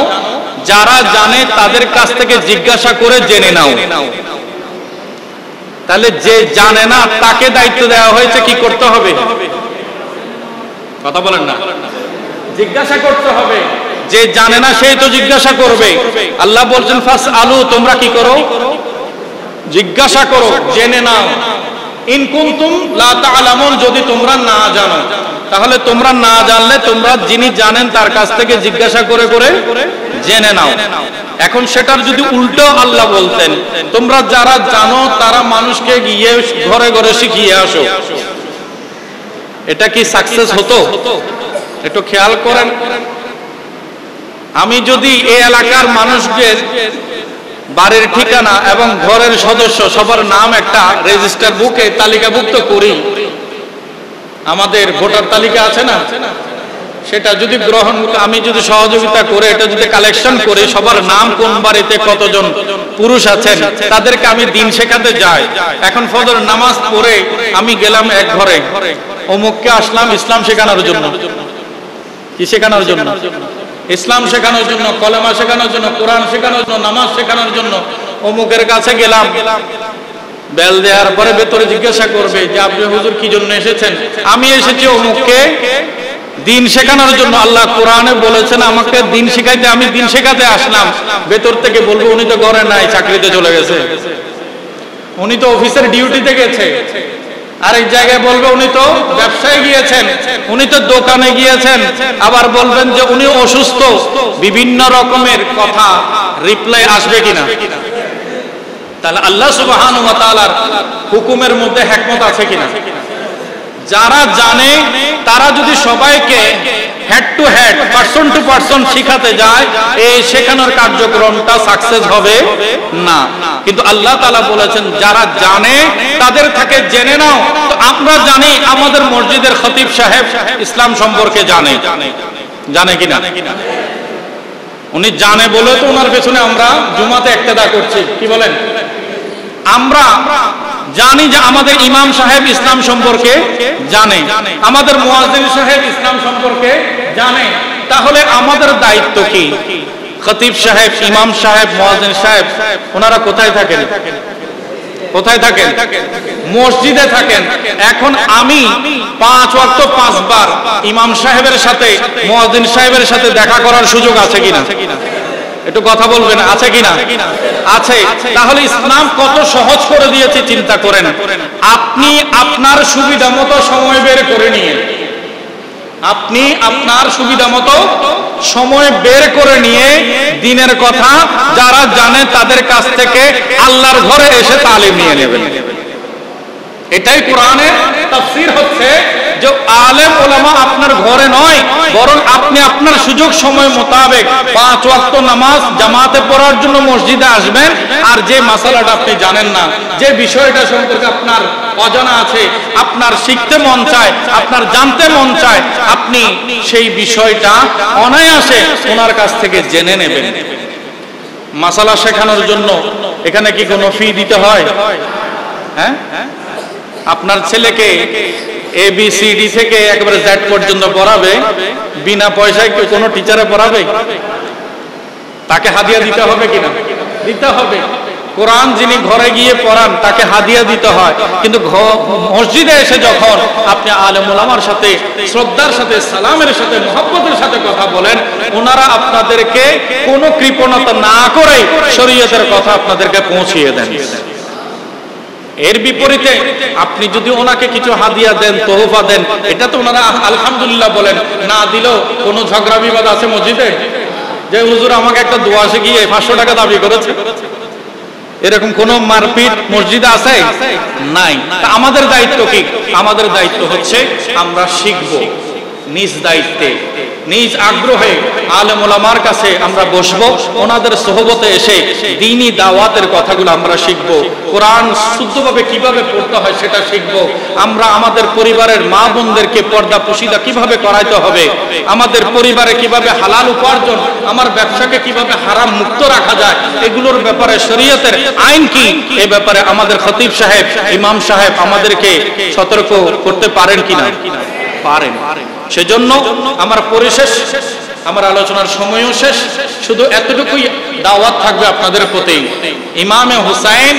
যারা জানে তাদের কাছ থেকে জিজ্ঞাসা করে জেনে নাও। তাহলে যে জানে না তাকে দায়িত্ব দেওয়া হয়েছে কি করতে হবে? কথা বলেন না, জিজ্ঞাসা করতে হবে। যে জানে না সেই তো জিজ্ঞাসা করবে। আল্লাহ বলছেন ফাসআলু, তোমরা কি করো? জিজ্ঞাসা করো, জেনে নাও। ইন কুনতুম লা তা'লামুন, যদি তোমরা না জানো, তাহলে তোমরা না জানলে তোমরা যিনি জানেন তার কাছ থেকে জিজ্ঞাসা করে করে জেনে নাও। এখন সেটার যদি উল্টো আল্লাহ বলতেন তোমরা যারা জানো তারা মানুষকে গিয়ে ঘরে ঘরে শিখিয়ে আসো, এটা কি সাকসেস হতো? একটু খেয়াল করেন। আমি যদি এই এলাকার মানুষদের বাড়ির ঠিকানা এবং ঘরের সদস্য সবার নাম একটা রেজিস্টার বুকে তালিকাভুক্ত করি, আমাদের ভোটার তালিকা আছে না, সেটা যদি গ্রহণ, আমি যদি সহযোগিতা করে এটা যদি কালেকশন করে সবার নাম কোন বাড়িতে কতজন পুরুষ আছেন তাদেরকে আমি দিন শেখাতে যাই। এখন ফজর নামাজ পড়ে আমি গেলাম এক ঘরে, অমুককে আসলাম ইসলাম শেখানোর জন্য। কি শেখানোর জন্য? ইসলাম শেখানোর জন্য, কলেমা শেখানোর জন্য, কোরআন শেখানোর জন্য, নামাজ শেখানোর জন্য। অমুকের কাছে গেলাম, বেল দেওয়ার পরে ভেতরে জিজ্ঞাসা করবে যে আপনি হুজুর কি জন্য এসেছেন? আমি এসেছি অমুককে দিন শেখানোর জন্য। আল্লাহ কোরআনে বলেছেন আমাকে দিন শেখাইতে, আমি দিন শেখাতে আসলাম। ভেতর থেকে বলবো উনি তো ঘরে নাই, চাকরিতে চলে গেছে, উনি তো অফিসের ডিউটিতে গেছে। আরেক জায়গায় বলবে উনি তো ব্যবসায় গিয়েছেন, উনি তো দোকানে গিয়েছেন। আবার বলবেন যে উনি অসুস্থ। বিভিন্ন রকমের কথা রিপ্লাই আসবে কিনা? তাহলে আল্লাহ সুবহানাহু ওয়া তাআলার হুকুমের মধ্যে হিকমত আছে কিনা? যারা জানে তারা যদি সবাইকে head to head, person to person শিখাতে যায়, এই শেখানোর কার্যক্রমটা সাকসেস হবে না। কিন্তু আল্লাহ তাআলা বলেছেন যারা জানে তাদের থেকে জেনে নাও। তো আমরা জানি আমাদের মসজিদের খতিব সাহেব ইসলাম সম্পর্কে জানে, জানে কিনা? উনি জানে বলে তো ওনার পেছনে আমরা জুমাতে ইক্তেদা করছি। কি বলেন? আমরা জানি যে আমাদের ইমাম সাহেব ইসলাম সম্পর্কে জানে, আমাদের মুয়াজ্জিন সাহেব ইসলাম সম্পর্কে জানে। তাহলে আমাদের দায়িত্ব কি? খতিব সাহেব, ইমাম সাহেব, মুয়াজ্জিন সাহেব ওনারা কোথায় থাকেন? কোথায় থাকেন? মসজিদে থাকেন। এখন আমি 5 ওয়াক্ত 5 বার ইমাম সাহেবের সাথে, মুয়াজ্জিন সাহেবের সাথে দেখা করার সুযোগ আছে কিনা? একটু কথা বলবেন, আছে কিনা? আছে। তাহলে ইসলাম কত সহজ করে দিয়েছে চিন্তা করেন। আপনি আপনার সুবিধা মতো সময় বের করে নিয়ে, আপনি আপনার সুবিধা মতো সময় বের করে নিয়ে দ্বীনের কথা যারা জানে তাদের কাছ থেকে আল্লাহর ঘরে এসে তালিম নিয়ে নেবেন। এটাই কোরআনের তাফসীর হচ্ছে যে আলেম ওলামা আপনার ঘরে নয়, বরং আপনি আপনার সুযোগ সময় মোতাবেক 5 ওয়াক্ত নামাজ জামাতে পড়ার জন্য মসজিদে আসবেন। আর যে মাসালাটা আপনি জানেন না, যে বিষয়টা সম্পর্কে আপনার অজানা আছে, আপনার শিখতে মন চায়, আপনার জানতে মন চায়, আপনি সেই বিষয়টা অনায়াসে ওনার কাছ থেকে জেনে নেবেন। মাসালা শেখানোর জন্য এখানে কি কোনো ফি দিতে হয়? হ্যাঁ, আপনার ছেলেকে ABCD থেকে একেবারে Z পর্যন্ত পড়াবে, বিনা পয়সায় কেউ কোনো টিচারে পড়াবে? তাকে হাদিয়া দিতে হবে কিনা? দিতে হবে। কোরআন যিনি ঘরে গিয়ে পড়ান তাকে হাদিয়া দিতে হয়। কিন্তু মসজিদে এসে যখন আপনি আলেম ওলামার সাথে শ্রদ্ধার সাথে, সালামের সাথে, মুহাব্বতের সাথে কথা বলেন, ওনারা আপনাদেরকে কোনো কৃপণতা না করে শরীয়তের কথা আপনাদেরকে পৌঁছিয়ে দেন। এর বিপরীতে আপনি যদি ওনাকে কিছু হাদিয়া দেন, তোহফা দেন, এটা তো ওনারা আলহামদুলিল্লাহ বলেন, না দিলেও কোনো ঝগড়া বিবাদ আছে মসজিদে? যে হুজুর আমাকে একটা দোয়া শিখিয়ে 500 টাকা দাবি করেছে, এরকম কোন মারপিট মসজিদে আছে? নাই। তা আমাদের দায়িত্ব কি? আমাদের দায়িত্ব হচ্ছে আমরা শিখব নিজ দায়িত্বে, নিজ আগ্রহে আলেম ওলামার কাছে আমরা বসবো, ওনাদের সোহবতে এসে দ্বীনি দাওয়াতের কথাগুলো আমরা শিখবো, কোরআন শুদ্ধভাবে কিভাবে পড়তে হয় সেটা শিখবো। আমরা আমাদের পরিবারের মা বোনদেরকে পর্দা পুশিদা কিভাবে করাইতে হবে, আমাদের পরিবারে কিভাবে হালাল উপার্জন, আমার ব্যবসাকে কিভাবে হারাম মুক্ত রাখা যায়, এগুলোর ব্যাপারে শরীয়তের আইন কি, এ ব্যাপারে আমাদের খতিব সাহেব, ইমাম সাহেব আমাদেরকে সতর্ক করতে পারেন কিনা? পারেন। সেজন্য আমার পরিশেষ, আমার আলোচনার সময়ও শেষ, শুধু এতটুকুই দাওয়াত থাকবে আপনাদের প্রতি। ইমামে হুসাইন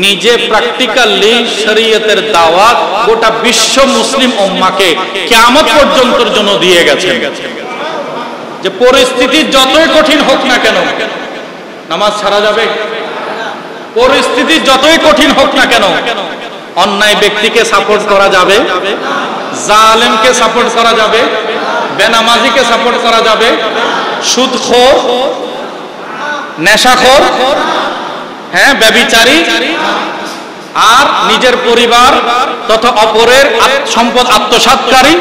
নিজে প্র্যাকটিক্যালি শরীয়তের দাওয়াত গোটা বিশ্ব মুসলিম উম্মাহকে কিয়ামত পর্যন্তর জন্য দিয়ে গেছেন যে পরিস্থিতি যতই কঠিন হোক না কেন নামাজ ছাড়া যাবে। পরিস্থিতি যতই কঠিন হোক না কেন অন্যায় ব্যক্তিকে সাপোর্ট করা যাবে, জালেমকে সাপোর্ট করা যাবে, বেনামাজিকে সাপোর্ট করা যাবে, সুদখোর, নেশাখোর, হ্যাঁ ব্যভিচারী আর নিজের পরিবার তথা অপরের সম্পদ আত্মসাৎকারী,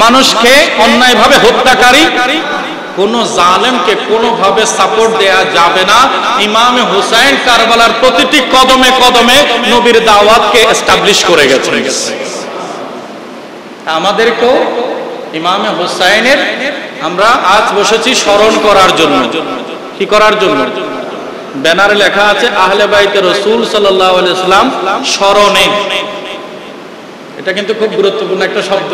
মানুষকে অন্যায়ভাবে হত্যাকারী কোন জালেমকে কোনোভাবে সাপোর্ট দেয়া যাবে না। ইমামে হুসাইন কারবালার প্রতিটি কদমে কদমে নবীর দাওয়াতকে এস্টাবলিশ করে গেছেন। আমাদেরকেও ইমামে হুসাইনের আমরা আজ বসেছি স্মরণ করার জন্য। কি করার জন্য? ব্যানারে লেখা আছে আহলে বাইতে রাসূল সাল্লাল্লাহু আলাইহি ওয়াসাল্লাম স্মরণে। এটা কিন্তু খুব গুরুত্বপূর্ণ একটা শব্দ।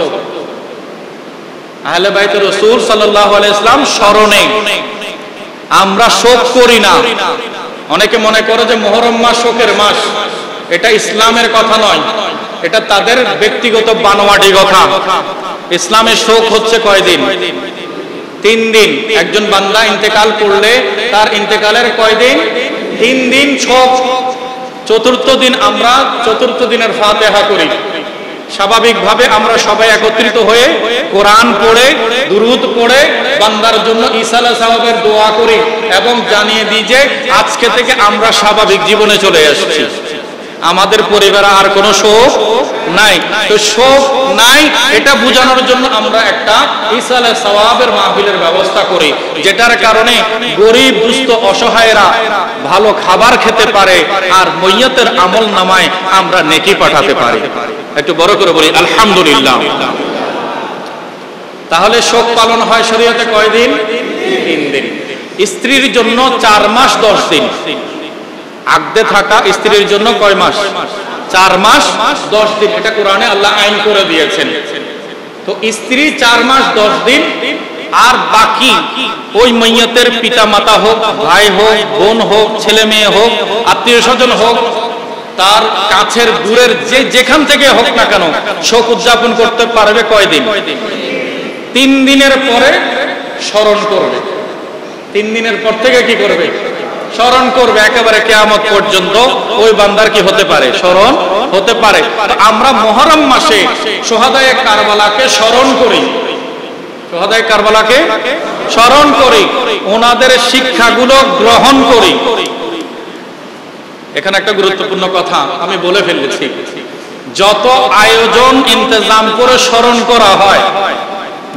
আহলে বাইতে রাসূল সাল্লাল্লাহু আলাইহি ওয়াসাল্লাম স্মরণে। আমরা শোক করি না। অনেকে মনে করে যে মুহররম মাস শোকের মাস। এটা ইসলামের কথা নয়, এটা তাদের ব্যক্তিগত বানোয়াটি কথা। ইসলামে শোক হচ্ছে কয়দিন? 3 দিন। একজন বান্দা ইন্তেকাল করলে তার ইন্তেকালের কয়দিন? 3 দিন শোক। চতুর্থ দিন আমরা চতুর্থ দিনের ফাতিহা করি। স্বাভাবিকভাবে আমরা সবাই একত্রিত হয়ে কোরআন পড়ে দুরূদ পড়ে বান্দার জন্য ইসালা সাওয়াবের দোয়া করি এবং জানিয়ে দিই যে আজকে থেকে আমরা স্বাভাবিক জীবনে চলে আসছি। আমাদের পরিবারে আর কোনো শোক নাই। তো শোক নাই এটা বোঝানোর জন্য আমরা একটা ইসালে সওয়াবের মাহফিলের ব্যবস্থা করি, যেটার কারণে গরিব দুস্থ অসহায়রা ভালো খাবার খেতে পারে আর মইয়তের আমল নামায় আমরা নেকি পাঠাতে পারি। একটু বড় করে বলি আলহামদুলিল্লাহ। তাহলে শোক পালন হয় শরীয়তে কয়দিন? 3 দিন। স্ত্রীর জন্য 4 মাস 10 দিন। আগদে থাকা স্ত্রীর জন্য কয় মাস? 4 মাস 10 দিন। এটা কোরআনে আল্লাহ আইন করে দিয়েছেন। তো স্ত্রী 4 মাস 10 দিন আর বাকি ওই মাইয়াতের পিতা মাতা হোক, ভাই হোক, বোন হোক, ছেলে মেয়ে হোক, আত্মীয় স্বজন হোক, তার কাছের দূরের যে যেখান থেকে হোক না কেন শোক উদযাপন করতে পারবে কয়দিন? 3 দিনের পরে স্মরণ করবে। 3 দিনের পর থেকে কি করবে? স্মরণ করবে। একেবারে কিয়ামত পর্যন্ত ওই বান্দার কি হতে পারে? স্মরণ হতে পারে। আমরা মুহররম মাসে শুহাদায়ে কারবালাকে স্মরণ করি। শুহাদায়ে কারবালাকে স্মরণ করি, ওনাদের শিক্ষাগুলো গ্রহণ করি। এখানে একটা গুরুত্বপূর্ণ কথা আমি বলে ফেলেছি। যত আয়োজন ইন্তজাম করে স্মরণ করা হয়,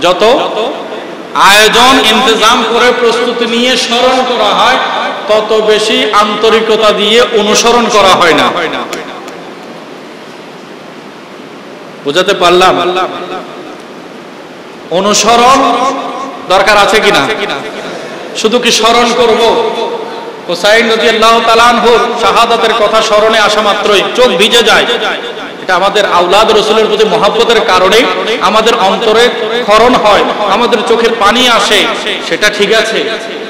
যত আয়োজন ইন্তজাম করে প্রস্তুতি নিয়ে স্মরণ করা হয়, তত বেশি আন্তরিকতা দিয়ে অনুসরণ করা হয় না। বুঝাতে পারলাম? অনুসরণ দরকার আছে কিনা? শুধু কি স্মরণ করব? হুসাইন রাদিয়াল্লাহু তাআলা আনহুর শাহাদাতের কথা স্মরণে আসা মাত্রই চোখ ভিজে যায়। এটা আমাদের আওলাদ রাসূলের প্রতি মহব্বতের কারণে আমাদের অন্তরে ক্ষরণ হয়, আমাদের চোখের পানি আসে, সেটা ঠিক আছে।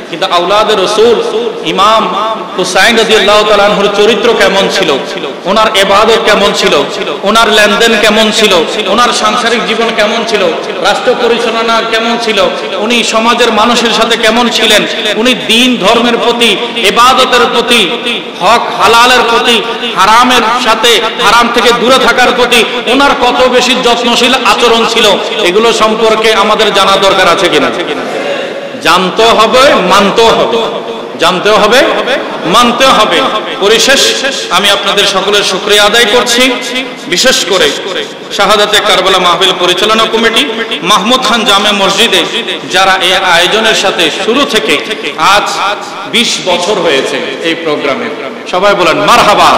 কিন্তু আওলাদ রাসূল ইমাম হুসাইন রাদিয়াল্লাহু তাআলা আনহুর চরিত্র কেমন ছিল, ওনার ইবাদত কেমন ছিল, ওনার লেনদেন কেমন ছিল, ওনার সাংসারিক জীবন কেমন ছিল, রাষ্ট্র পরিচালনা কেমন ছিল, উনি সমাজের মানুষের সাথে কেমন ছিলেন, উনি দ্বীন ধর্মের প্রতি, ইবাদতের প্রতি, হক হালালের প্রতি, হারামের সাথে হারাম থেকে দূরে থাকার প্রতি ওনার কত বেশি যত্নশীল আচরণ ছিল, এগুলো সম্পর্কে আমাদের জানা দরকার আছে কিনা? জানতে হবে, মানতে হবে। জানতে হবে, মানতে হবে। পরিশেষ আমি আপনাদের সকলের শুকরিয়া আদায় করছি, বিশেষ করে শাহাদাতে কারবালা মাহফিল পরিচালনা কমিটি, মাহমুদ খান জামে মসজিদে যারা এই আয়োজনের সাথে শুরু থেকে আজ 20 বছর হয়েছে এই প্রোগ্রামে। সবাই বলেন মারহাবা।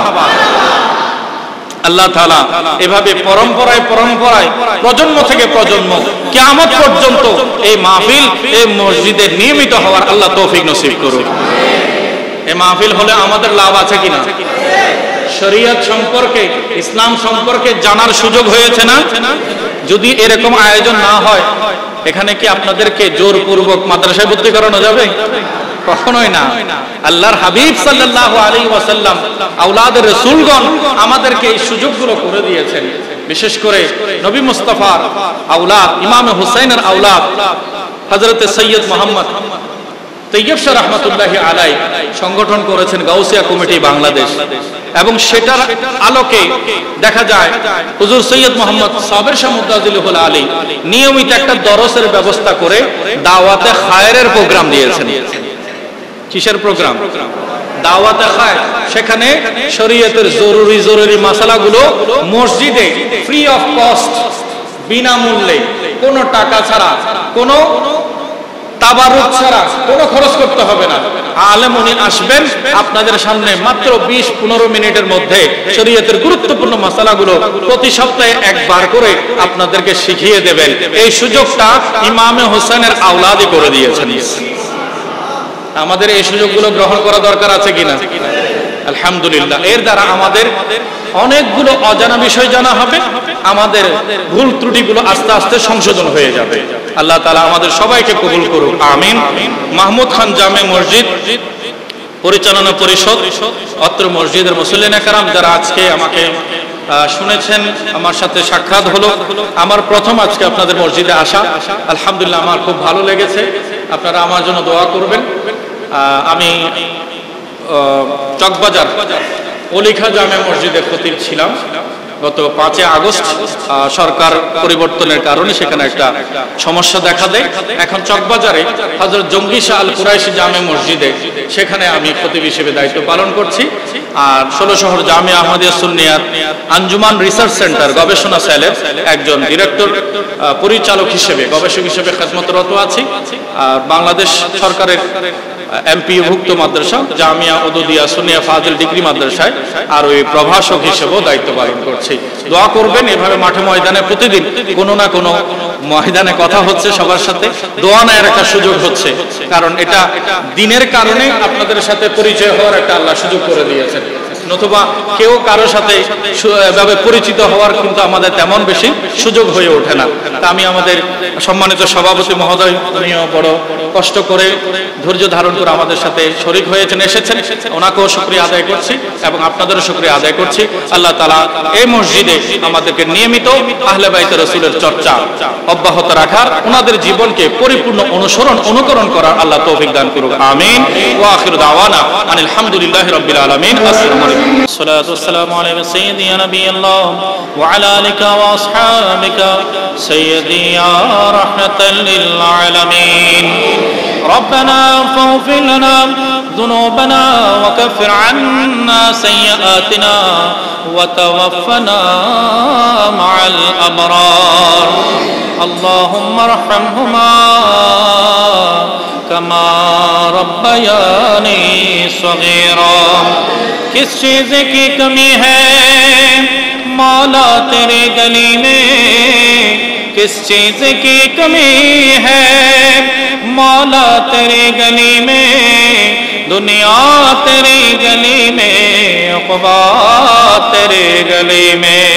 আল্লাহ তাআলা এভাবে পরম্পরায় পরম্পরায় প্রজন্ম থেকে প্রজন্ম কিয়ামত পর্যন্ত এই মাহফিল এই মসজিদে নিয়মিত হওয়ার আল্লাহ তৌফিক নসিব করুন। এই মাহফিল হলে আমাদের লাভ আছে কিনা? শরীয়ত সম্পর্কে, ইসলাম সম্পর্কে জানার সুযোগ হয়েছে না? যদি এরকম আয়োজন না হয়, এখানে কি আপনাদেরকে জোরপূর্বক মাদ্রাসায় ভর্তি করানো যাবে? কখনোই না। আল্লাহর হাবিব সাল্লাল্লাহু আলাইহি ওয়াসাল্লাম আওলাদের রাসূলগণ আমাদেরকে এই সুযোগগুলো করে দিয়েছেন। বিশেষ করে নবী মুস্তাফার আওলাদ ইমাম হুসাইনের আওলাদ হযরত সৈয়দ মুহাম্মদ তৈয়ব শাহ রাহমাতুল্লাহি আলাইহি সংগঠন করেছেন গাউসিয়া কমিটি বাংলাদেশ, এবং সেটার আলোকে দেখা যায় হুজুর সৈয়দ মোহাম্মদ সাবের শাহ মুদ্দাজিলুল আলী নিয়মিত একটা দরসের ব্যবস্থা করে দাওয়াতে খায়রের প্রোগ্রাম দিয়েছেন। কিসের প্রোগ্রাম? দাওয়াতে খায়র। সেখানে শরীয়তের জরুরি মাসালাগুলো মসজিদে ফ্রি অফ কস্ট, বিনামূল্যে, কোনো টাকা ছাড়া, কোনো তাবারুক ছাড়া, কোনো খরচ করতে হবে না। আলেম উনি আসবেন আপনাদের সামনে মাত্র 20-15 মিনিটের মধ্যে শরীয়তের গুরুত্বপূর্ণ মাসালাগুলো প্রতি সপ্তাহে একবার করে আপনাদেরকে শিখিয়ে দেবেন। এই সুযোগটা ইমামে হোসেনের আওলাদই করে দিয়েছেন। আমাদের এই সুযোগগুলো গ্রহণ করা দরকার আছে কিনা? আলহামদুলিল্লাহ। এর দ্বারা আমাদের অনেকগুলো অজানা বিষয় জানা হবে, আমাদের ভুল ত্রুটিগুলো আস্তে আস্তে সংশোধন হয়ে যাবে। আল্লাহ তাআলা আমাদের সবাইকে কবুল করুন, আমিন। মাহমুদ খান জামে মসজিদ পরিচালনা পরিষদ, অত্র মসজিদের মুসল্লিন একরাম যারা আজকে আমাকে শুনেছেন, আমার সাথে সাক্ষাৎ হলো, আমার প্রথম আজকে আপনাদের মসজিদে আসা, আলহামদুলিল্লাহ আমার খুব ভালো লেগেছে। আপনারা আমার জন্য দোয়া করবেন। আমি চকবাজার অলিখা জামে মসজিদে খতিব ছিলাম গত 5 আগস্ট। সরকার পরিবর্তনের কারণে সেখানে একটা সমস্যা দেখা দেয়। এখন চকবাজারে হযরত জঙ্গি শাহ আল কুরাইশি জামে মসজিদে সেখানে আমি খতিব হিসেবে দায়িত্ব পালন করছি। আর 16 শহর জামে আহমদিয়া সুন্নিয়াত আঞ্জুমান রিসার্চ সেন্টার গবেষণা সেলের একজন ডিরেক্টর পরিচালক হিসেবে, গবেষক হিসেবে খেদমতরত আছি। আর বাংলাদেশ সরকারের এমপিভুক্ত মাদ্রাসা জামিয়া উদুদিয়া সুন্নিয়া ফাজিল ডিগ্রি মাদ্রাসায় আর ওই প্রভাষক হিসেবেও দায়িত্ব পালন করছি। দোয়া করবেন। এভাবে মাঠে ময়দানে প্রতিদিন কোনো না কোনো ময়দানে কথা হচ্ছে, সবার সাথে দোয়া নেওয়ার একটা সুযোগ হচ্ছে, কারণ এটা দিনের কারণে আপনাদের সাথে পরিচয় হওয়ার একটা আল্লাহ সুযোগ করে দিয়েছেন। নতুবা কেউ কারোর সাথে এভাবে পরিচিত হওয়ার কিন্তু আমাদের তেমন বেশি সুযোগ হয়ে ওঠে না। তা আমি আমাদের সম্মানিত সভাপতি মহোদয়, উনিও বড় কষ্ট করে ধৈর্য ধারণ করে আমাদের সাথে শরীক হয়েছেন, এসেছেন, ওনাকেও শুকরিয়া আদায় করছি এবং আপনাদেরও শুকরিয়া আদায় করছি। আল্লাহ তাআলা এই মসজিদে আমাদেরকে নিয়মিত আহলে বাইত রাসূলের চর্চা অব্যাহত রাখার, ওনাদের জীবনকে পরিপূর্ণ অনুকরণ করার আল্লাহ তৌফিক দান করুক, আমিন। ওয়া আখিরু দাওয়ানা আনিল হামদুলিল্লাহি রাব্বিল আলামিন। আসসালামু আলাইকুম। الصلاة والسلام على سيدي يا نبي الله وعلى آلك وأصحابك سيدي يا رحمة للعالمين. ربنا فاغفر لنا ذنوبنا وكفر عنا سيئاتنا وتوفنا مع الأبرار. اللهم ارحمهما كما ربياني صغيرا. किस चीज़ की कमी है मौला तेरे गली में, किस चीज़ की कमी है मौला तेरे गली में, दुनिया तेरी गली में, उक़बा तेरे गली में,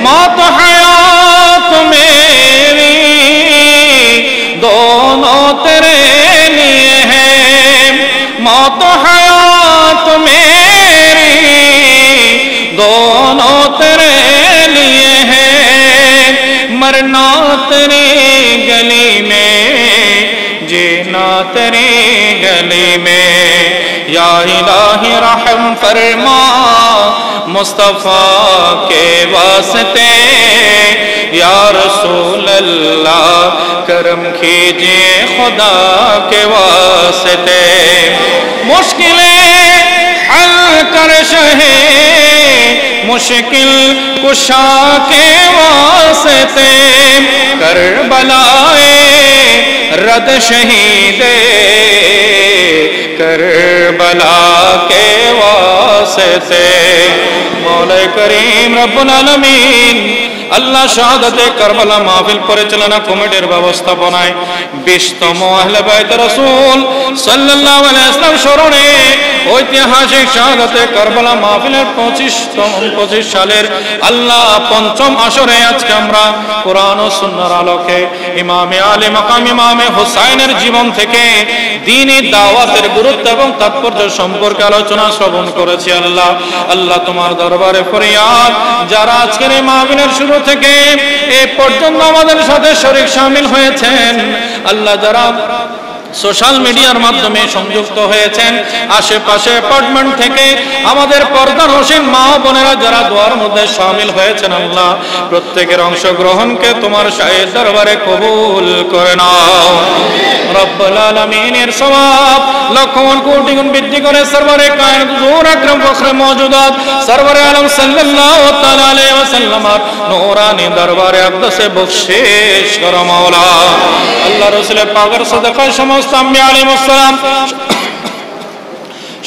मौत हयात मेरी दोनों तेरे लिए है, मौत हयात मेरी दोनों तेरे लिए है, मरना तेरी गली में, जीना तेरी गली में। या इलाही रहम फरमा मुस्तफ़ा के वास्ते, या रसूल अल्लाह करम कीजिए खुदा के वास्ते। मुश्किलें हल कर शहे मुश्किल कुशा के वास्ते, करबलाए रद शहीदे करबला के वास्ते। से थे। मौला करीम रब्बुल आलमीन আল্লাহ শাহাদাতে কারবালা মাহফিল পরিচালনা কমিটির ব্যবস্থাপনায় 20তম আহলে বাইত রাসূল সাল্লাল্লাহু আলাইহি ওয়াসাল্লাম স্মরণে ঐতিহাসিক শাহাদাতে কারবালা মাহফিলের 25 সালের আল্লাহ পঞ্চম আসরে আজকে আমরা কোরআন ও সুন্নাহর আলোকে ইমামে আলী মাকাম ইমামে হুসাইনের জীবন থেকে দ্বীনি দাওয়াতের গুরুত্ব এবং তাৎপর্য সম্পর্কে আলোচনা শ্রবণ করেছি। আল্লাহ আল্লাহ তোমার দরবারে ফরিয়াদ, যারা আজকের এই মাহফিলের শুরু থেকে এই পর্যন্ত আমাদের সাথে শরীক শামিল হয়েছেন, আল্লাহ যারা সোশ্যাল মিডিয়ার মাধ্যমে সংযুক্ত হয়েছেন, আশেপাশে অ্যাপার্টমেন্ট থেকে আমাদের পর্দানশীল মা বোনেরা যারা দোয়ার মধ্যে শামিল হয়েছেন, আল্লাহ প্রত্যেকের অংশগ্রহণকে তোমার শাহের দরবারে কবুল করে নাও। রব্বুল আলামিনের সওয়াব লক্ষণ কোটি গুণ বৃদ্ধি করে সরওয়ারে কায়নাত হুজুর আকরাম ফখরে মওজুদাত সরওয়ারে আলম সাল্লাল্লাহু তাআলা আলাইহি ওয়াসাল্লামের নূরানি দরবারে আকদাসে বখশিশ করো মাওলা। আল্লাহ রাসূল পাকের সাদাকায় সমস্ত আম্বিয়া আলাইহিস সালাম,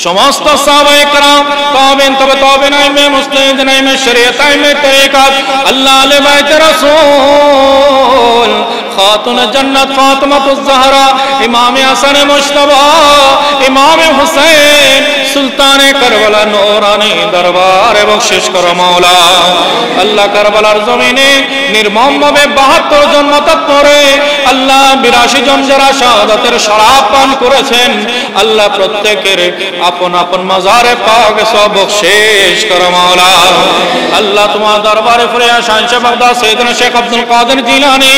সমস্ত সাহাবায়ে কেরাম, তাবেঈন, তবে তাবেঈন, আইমে মুজতাহিদিন, আইমে শরীয়ত, আইমে তরিকাত, আল্লাহ আলে বাইত রাসূল খাতুন জান্নাত ফাতিমাতুজ জাহরা, ইমামে হাসান মুজতবা, ইমামে হুসাইন সুলতানে কারবালা নূরানি দরবারে বখশিশ করো মাওলা। আল্লাহ কারবালার জমিনে নির্মমভাবে 72 জন মাতাত পড়ে আল্লাহ 82 জন যারা শাহাদাতের শরাব পান করেছেন, আল্লাহ প্রত্যেকের আপন আপন মাজারে পাক সব বখশিশ করো মাওলা। আল্লাহ তোমার দরবারে ফরিয়াদ শানশে বাগদাদ সৈয়দনা শেখ আব্দুল কাদের জিলানী,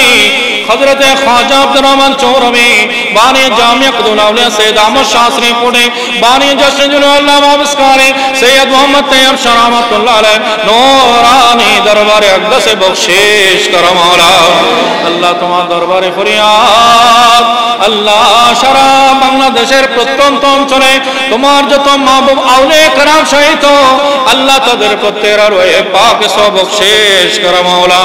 হযরতে খ্বাজা আব্দুর রহমান চৌরমি, বানি জামিয়া কুতুবুল আউলিয়া সৈয়দ আহমদ শাহরি পুনে, বানি জশনুল আল্লামা মুস্কারি সৈয়দ মোহাম্মদ তাইয়্যিব শাহ রাহমাতুল্লাহ আলাইহি নূরানি দরবারে আকদাসে বখশিশ করো মাওলা। আল্লাহ তোমার দরবারে ফরিয়াদ, আল্লাহ সারা বাংলাদেশের প্রত্যন্ত অঞ্চলে তোমার যত মাহবুব আউলিয়া কেরাম শহীদ, আল্লাহ তাদের প্রত্যেকের রয়ে পাক সব বখশিশ করো মাওলা।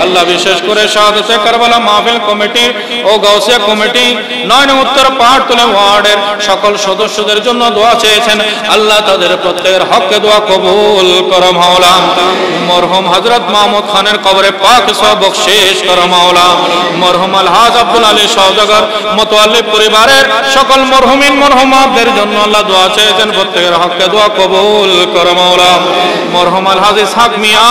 আল্লাহ বিশেষ করে শাহাদাতে কারবালা মাহফিল কমিটি ও গাউসিয়া কমিটি 9 নং উত্তর পাহাড়তলা ওয়ার্ডের সকল সদস্যদের জন্য দোয়া চেয়েছেন, আল্লাহ তাদের প্রত্যেকের হককে দোয়া কবুল করো মাওলা। মরহুম হযরত মাহমুদ খানের কবরে পাক সব বখশিশ করো মাওলা। মরহুম আলহাজ আব্দুল আলী সওদাগর মুতাওয়াল্লি পরিবারের সকল মরহুমিন মরহুমাতদের জন্য আল্লাহ দোয়া চেয়েছেন, প্রত্যেকের হককে দোয়া কবুল করো মাওলা। মরহুম আলহাজ ইসহাক মিয়া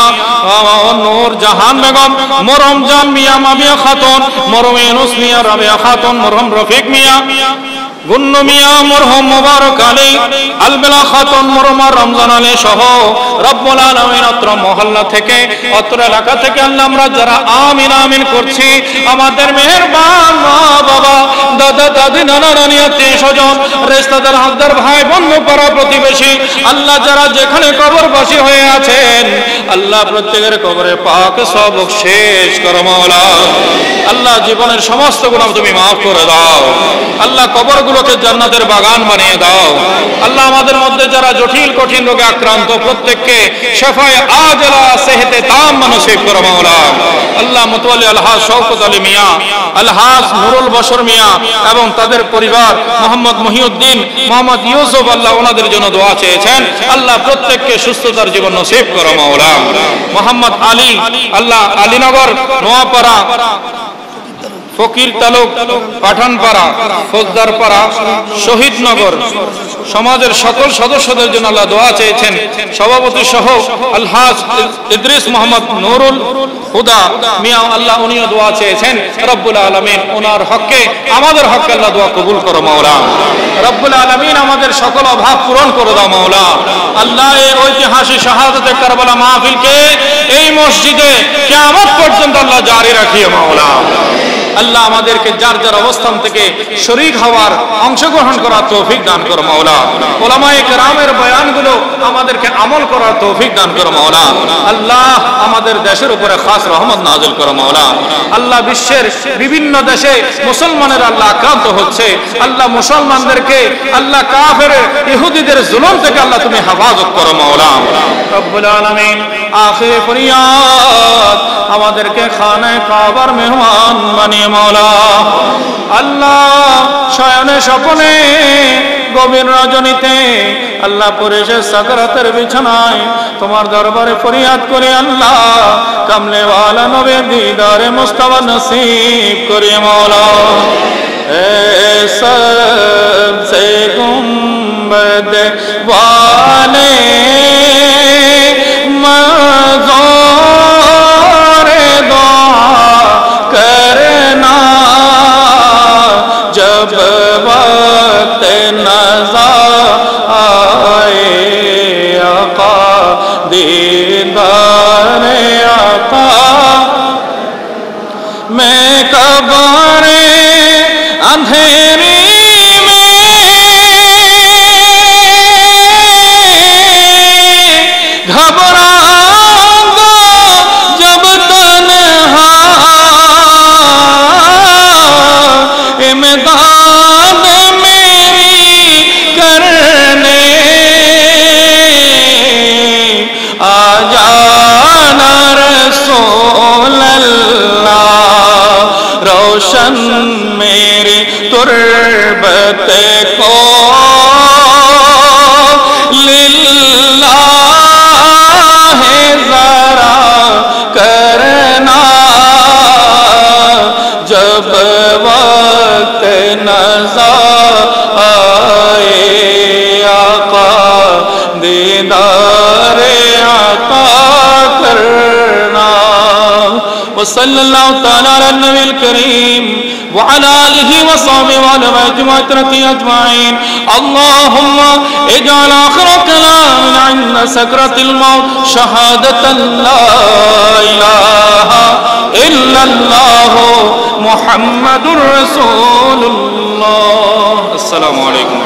ও নূর জাহান বেগম, মরহুম জান মিয়া মাবিয়া খাতুন, মরহুম ইউনুস মিয়া রাবিয়া খাতুন, মরহুম রফিক মিয়া, গুন্নু মিয়া, মরহুম মুবারক আলী, আলবেলা খাতুন, মরহুম রমজান আলী সহ রব্বুল আলামিন অত্র মহল্লা থেকে অত্র এলাকা থেকে আল্লাহ আমরা যারা আমিন আমিন করছি, আমাদের মেহেরবান মা বাবা, দাদা দাদি, নানা নানি, আত্মীয় স্বজন, রিশতেদার, হকদার, ভাই বন্ধু, পাড়া প্রতিবেশী, আল্লাহ যারা যেখানে কবরবাসী হয়ে আছেন, আল্লাহ প্রত্যেকের কবরে পাক সব বখশিশ করো মাওলা। আল্লাহ জীবনের সমস্ত গুনাহ তুমি মাফ করে দাও। আল্লাহ কবরগুলোকে জান্নাতের বাগান বানিয়ে দাও। আল্লাহ আমাদের মধ্যে যারা জটিল কঠিন রোগে আক্রান্ত, প্রত্যেককে শিফায়ে আজলা সেহতে তাম্মা নসিব করো মাওলা। আল্লাহ মুতাওয়াল্লি আলহাজ শওকত আলী মিয়া, আলহাজ নুরুল বশর মিয়া এবং তাদের পরিবার, মোহাম্মদ মহিউদ্দিন, মোহাম্মদ ইউসুফ, আল্লাহ ওনাদের জন্য দোয়া চেয়েছেন, আল্লাহ প্রত্যেককে সুস্থতার জীবন নসিব করো মাওলা। মোহাম্মদ আলী, আল্লাহ আলীনগর, নোয়াপাড়া, ফকির তালুক, পাঠানপাড়া, ফৌজদারপাড়া, শহীদনগর সমাজের সকল সদস্যদের জন্য আল্লাহ দোয়া চেয়েছেন। সভাপতি সহ আলহাজ ইদ্রিস মোহাম্মদ নুরুল হুদা মিয়া, আল্লাহ উনিও দোয়া চেয়েছেন। রব্বুল আলামিন ওনার হককে, আমাদের হককে আল্লাহ দোয়া কবুল করো মাওলা। রব্বুল আলামিন আমাদের সকল অভাব পূরণ করে দাও মাওলা। আল্লাহ এই ঐতিহাসিক শাহাদাতে কারবালা মাহফিলকে এই মসজিদে কিয়ামত পর্যন্ত আল্লাহ জারি রাখিও মাওলা। আল্লাহ আমাদেরকে যার যার অবস্থান থেকে শরীক হওয়ার, অংশগ্রহণ করার তৌফিক দান করো মাওলা। উলামায়ে কেরামের বয়ানগুলো আমাদেরকে আমল করার তৌফিক দান করো মাওলা। আল্লাহ আমাদের দেশের উপরে খাস রহমত নাযিল করো মাওলা। আল্লাহ বিশ্বের বিভিন্ন দেশে মুসলমানের আল্লাহ আক্রান্ত হচ্ছে, আল্লাহ মুসলমানদেরকে আল্লাহ কাফের ইহুদিদের জুলুম থেকে আল্লাহ তুমি হেফাজত করো মাওলা। রব্বুল আলামিন আখির ফরিয়াদ, আমাদেরকে খানায়ে কাবার মেহমান বানিয়ে মাওলা। আল্লাহ শয়নে স্বপ্নে গভীর রজনীতে আল্লাহ পুরেশের সাকরাতের বিছানায় তোমার দরবারে ফরিয়াদ করে আল্লাহ কামলে ওয়ালা নবীর দিদারে মুস্তাফা নসিব করে মওলা सबसे गुंबद वाले मज़ार दुआ करना जब वक्त नज़ा आए आका दीदार आका मैं कब्रे अंधेरी में घबराऊंगा जब तन्हा इमदाद मेरी करने आ जाना रसूल अल्लाह रोशन मेरी तुरबत को लिल्लाह ज़रा करना जब वक्त नज़ा आए आका दीदार आका करना वसल्लल्लाहु तआला अला नबील करीम وعلى آله وصحبه وعلى مجموعة أجمعين اللهم اجعل آخر كلامنا عند سكرة الموت شهادة لا إله إلا الله محمد رسول الله السلام عليكم